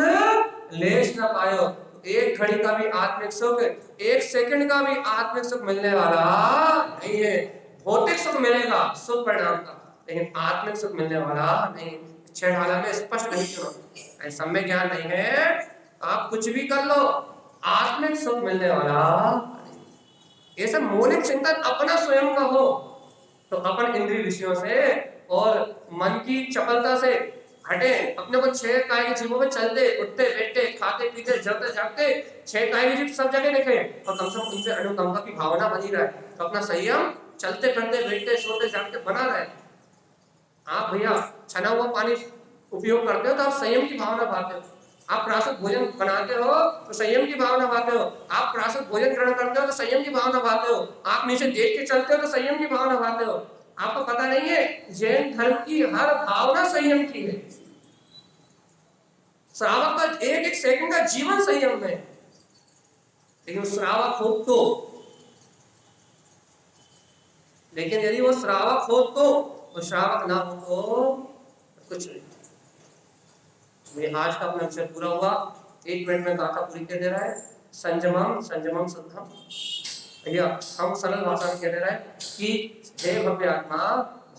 लेश ना पायो। एक घड़ी का भी आत्मिक सुख, एक सेकंड का भी आत्मिक सुख मिलने वाला नहीं है। भौतिक सुख मिलेगा सुख परिणाम का, लेकिन आत्मिक सुख मिलने वाला नहीं। छह ढाला में स्पष्ट नहीं क्यों, सम्यक ज्ञान नहीं है आप कुछ भी कर लो, आत्मिक सुख मिलने वाला। ये सब मौलिक चिंतन अपना स्वयं का हो तो अपन इंद्रिय विषयों से और मन की चपलता से हटे, अपने को छह काय के जीवों में चलते उठते बैठते खाते पीते जलते जागते छह काय के जीव सब जगह देखे, और कम से कम उनसे अनुकंपा की भावना बनी रहे, तो अपना संयम चलते फिरते बैठते सोते जागते बना रहे। आप भैया छना हुआ पानी उपयोग करते हो तो आप संयम की भावना पाते हो, आप प्राकृतिक भोजन बनाते हो तो संयम की भावना पाते हो, आप प्राकृतिक भोजन ग्रहण करते हो तो संयम की भावना पाते हो, आप नीचे देख के चलते हो तो संयम की भावना पाते हो। आपको पता नहीं है जैन धर्म की हर भावना संयम की है, श्रावक का एक एक सेकंड का जीवन संयम में, लेकिन श्रावक हो तो, लेकिन यदि वो श्रावक हो तो श्रावक ना हो तो कुछ नहीं। मेरे आज का अपना विषय पूरा हुआ, 1 मिनट में गाथा पूरी कर दे रहा है। संयमम संयमम शुद्धम, भैया हम सरल भाषा में कह दे रहा है कि हे भव्य आत्मा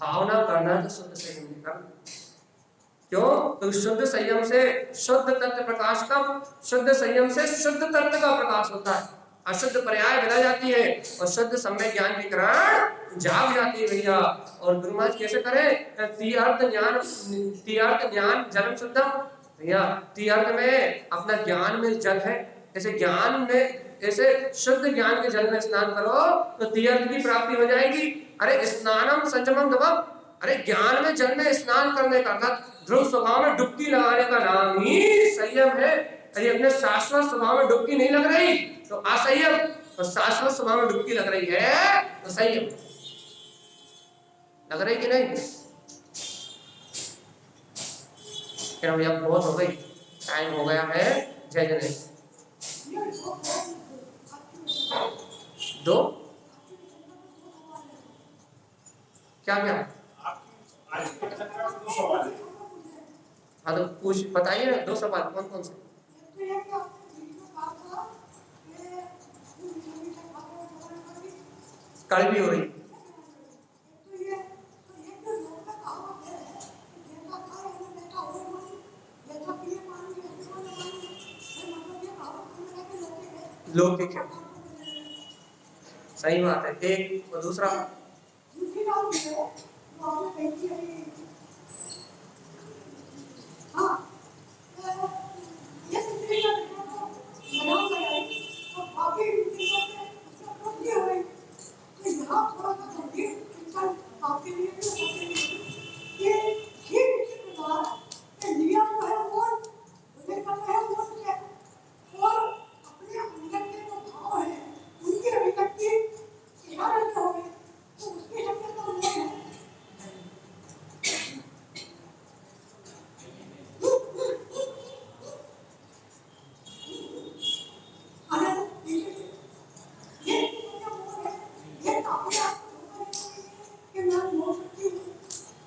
भावना करना तो शुद्ध संयम करना, क्यों, तो शुद्ध संयम से शुद्ध तत्व प्रकाश का, शुद्ध संयम से शुद्ध तत्व का प्रकाश होता है, अशुद्ध पर्याय मिला जाती है और शुद्ध सम्यक ज्ञान की किरण जाग जाती है भैया। और गुरु महाराज कैसे करें, तीर्थ ज्ञान जन्म शुद्धम, भैया तीर्थ में अपना ज्ञान में जल है, ऐसे ज्ञान में ऐसे शुद्ध ज्ञान के जल में स्नान करो तो तीर्थ की प्राप्ति हो जाएगी। अरे स्नानम संयमम दमम, अरे ज्ञान में जल में स्नान करने का अर्थात ध्रुव स्वभाव में डुबकी लगाने का नाम ही संयम है। यदि अपने शाश्वत स्वभाव में डुबकी नहीं लग रही तो असंयम, और शाश्वत स्वभाव में डुबकी लग रही है तो संयम। लग रही कि नहीं? क्या भैया बहुत हो गई, टाइम हो गया है। जय जय। दो क्या क्या हाँ तो पूछ बताइए ना, 2 सवाल कौन कौन से? कल भी हो रही लौकिक है, सही बात है। एक और दूसरा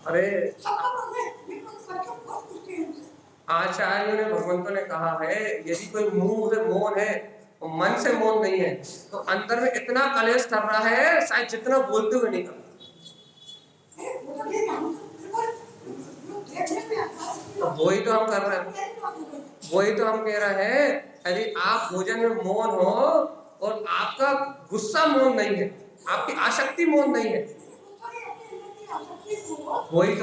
अरे आचार्यों ने, भगवंतों ने कहा है यदि कोई मुंह से मौन है और मन से मौन नहीं है तो अंदर में इतना कलेश कर रहा है शायद जितना बोलते हुए नहीं कर रहा। तो वही तो हम कर रहे हैं, वही तो हम कह रहे हैं। यदि आप भोजन में मौन हो और आपका गुस्सा मौन नहीं है, आपकी आसक्ति मौन नहीं है, वही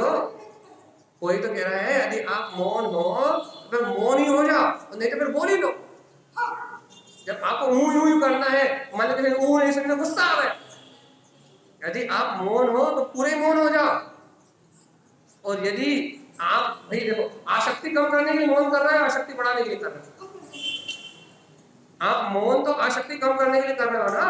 तो कह रहा है। यदि आप मौन हो तो फिर मौन ही हो जाओ, नहीं तो फिर बोल ही लो। जब आपको ऊं करना है, मान लो ऊं नहीं सुनना, गुस्सा आ गया, यदि आप मौन हो तो पूरे मौन हो जाओ। और यदि आप भाई देखो, आसक्ति कम करने के लिए मौन कर रहे हैं, आसक्ति बढ़ाने के लिए कर रहे हैं। आप मौन तो आसक्ति कम करने के लिए कर रहे हो ना।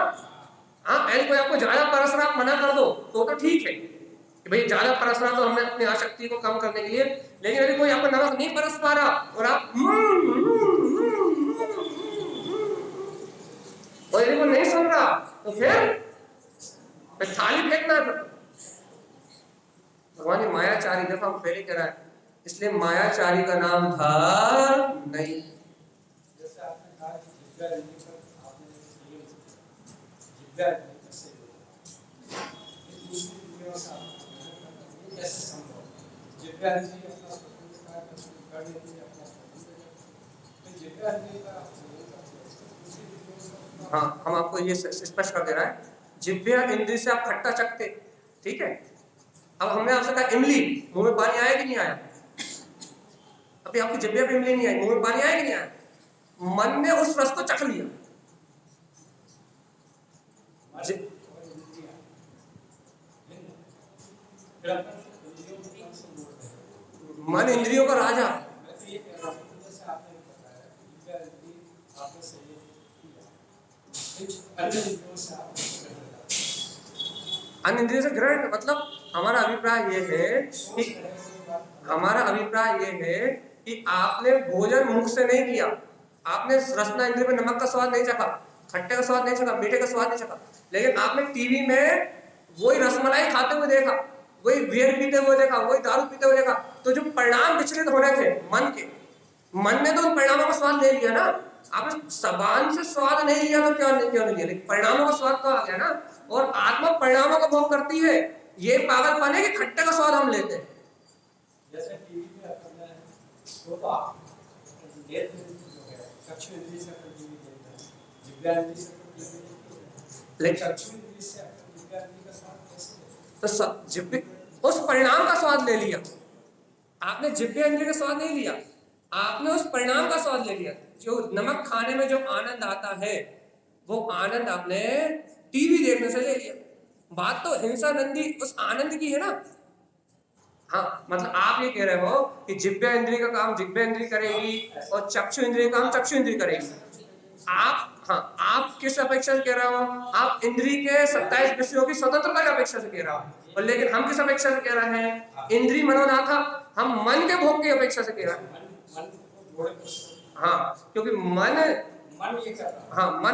हाँ, यदि कोई आपको ज्यादा परस रहा, आप मना कर दो तो ठीक है कि भाई ज्यादा परस रहा तो हमने अपनी आसक्ति को कम करने के लिए। लेकिन यदि कोई आपको नमक नहीं परस पा रहा और आप और यदि वो नहीं सुन रहा तो फिर थाली फेंकना है। भगवान ने मायाचारी, देखो हम पहले कह रहा है, इसलिए मायाचारी का नाम था नहीं। जैसे आपने कहा हाँ, हम आपको ये स्पष्ट कर दे रहा है। जिह्वा इंद्रिय से आप खट्टा चखते, ठीक है। अब हमने आपसे कहा इमली, मुंह में पानी आया कि नहीं आया? अभी आपकी जिह्वा पे इमली नहीं आई, मुंह में पानी आया कि नहीं आया? मन ने उस रस को चख लिया। मन इंद्रियों का राजा। अन्य इंद्रियों से ग्रहण, मतलब हमारा अभिप्राय ये है कि आपने भोजन मुख से नहीं किया, आपने रसना इंद्रिय में नमक का स्वाद नहीं चखा, खट्टे का स्वाद नहीं चखा, मीठे का स्वाद नहीं चखा, लेकिन आपने टीवी में वही रसमलाई खाते हुए देखा, वही बियर पीते हुए देखा, वही दारू पीते हुए देखा। तो जो परिणाम विचलित होने थे मन के, मन ने तो उन परिणामों का स्वाद ले लिया ना। आपने जबान से स्वाद नहीं लिया तो क्यों नहीं लिया, लेकिन परिणामों का स्वाद तो आ गया ना। और आत्मा परिणामों का भोग करती है। ये पागलपन है कि खट्टे का स्वाद हम लेते हैं। जैसे टीवी में अपना तो ये चक्षु इंद्रिय से टीवी देखता है, जिह्वा इंद्रिय से लेकिन चक्षु इंद्रिय से जिह्वा इंद्रिय का स्वाद कैसे? तो जिह्वा उस परिणाम का स्वाद ले लिया आपने, जिह्वा इंद्रिय का स्वाद नहीं लिया, आपने उस परिणाम का स्वाद ले लिया। जो नमक खाने में जो आनंद आता है वो आनंद आपने टीवी देखने से ले लिया। बात तो हिंसा नंदी उस आनंद की है ना। हाँ, मतलब आप ये कह रहे हो कि जिह्वा इंद्रिय का काम जिह्वा इंद्रिय करेगी और चक्षु इंद्रिय का काम चक्षु इंद्रिय करेगी। आप किस अपेक्षा से कह रहे हो? आप इंद्रिय के 27 विषयों की स्वतंत्रता की अपेक्षा से कह रहे हो। और लेकिन हम किस अपेक्षा से कह रहे हैं? इंद्रिय मनोनाथा, हम मन के भोग की अपेक्षा से कह रहे हैं। हाँ, क्योंकि मन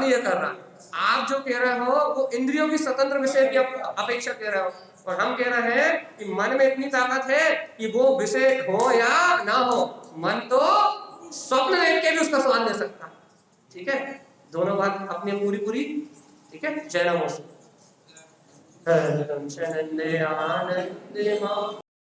ये कर रहा है। आप जो कह रहे हो वो इंद्रियों की स्वतंत्र विषय की अपेक्षा कह रहे हो, और हम कह रहे हैं कि मन में इतनी ताकत है कि वो विषय हो या ना हो, मन तो स्वप्न देख के भी उसका स्वाद ले सकता है। ठीक है, दोनों बात अपनी पूरी। ठीक है, जय नमो।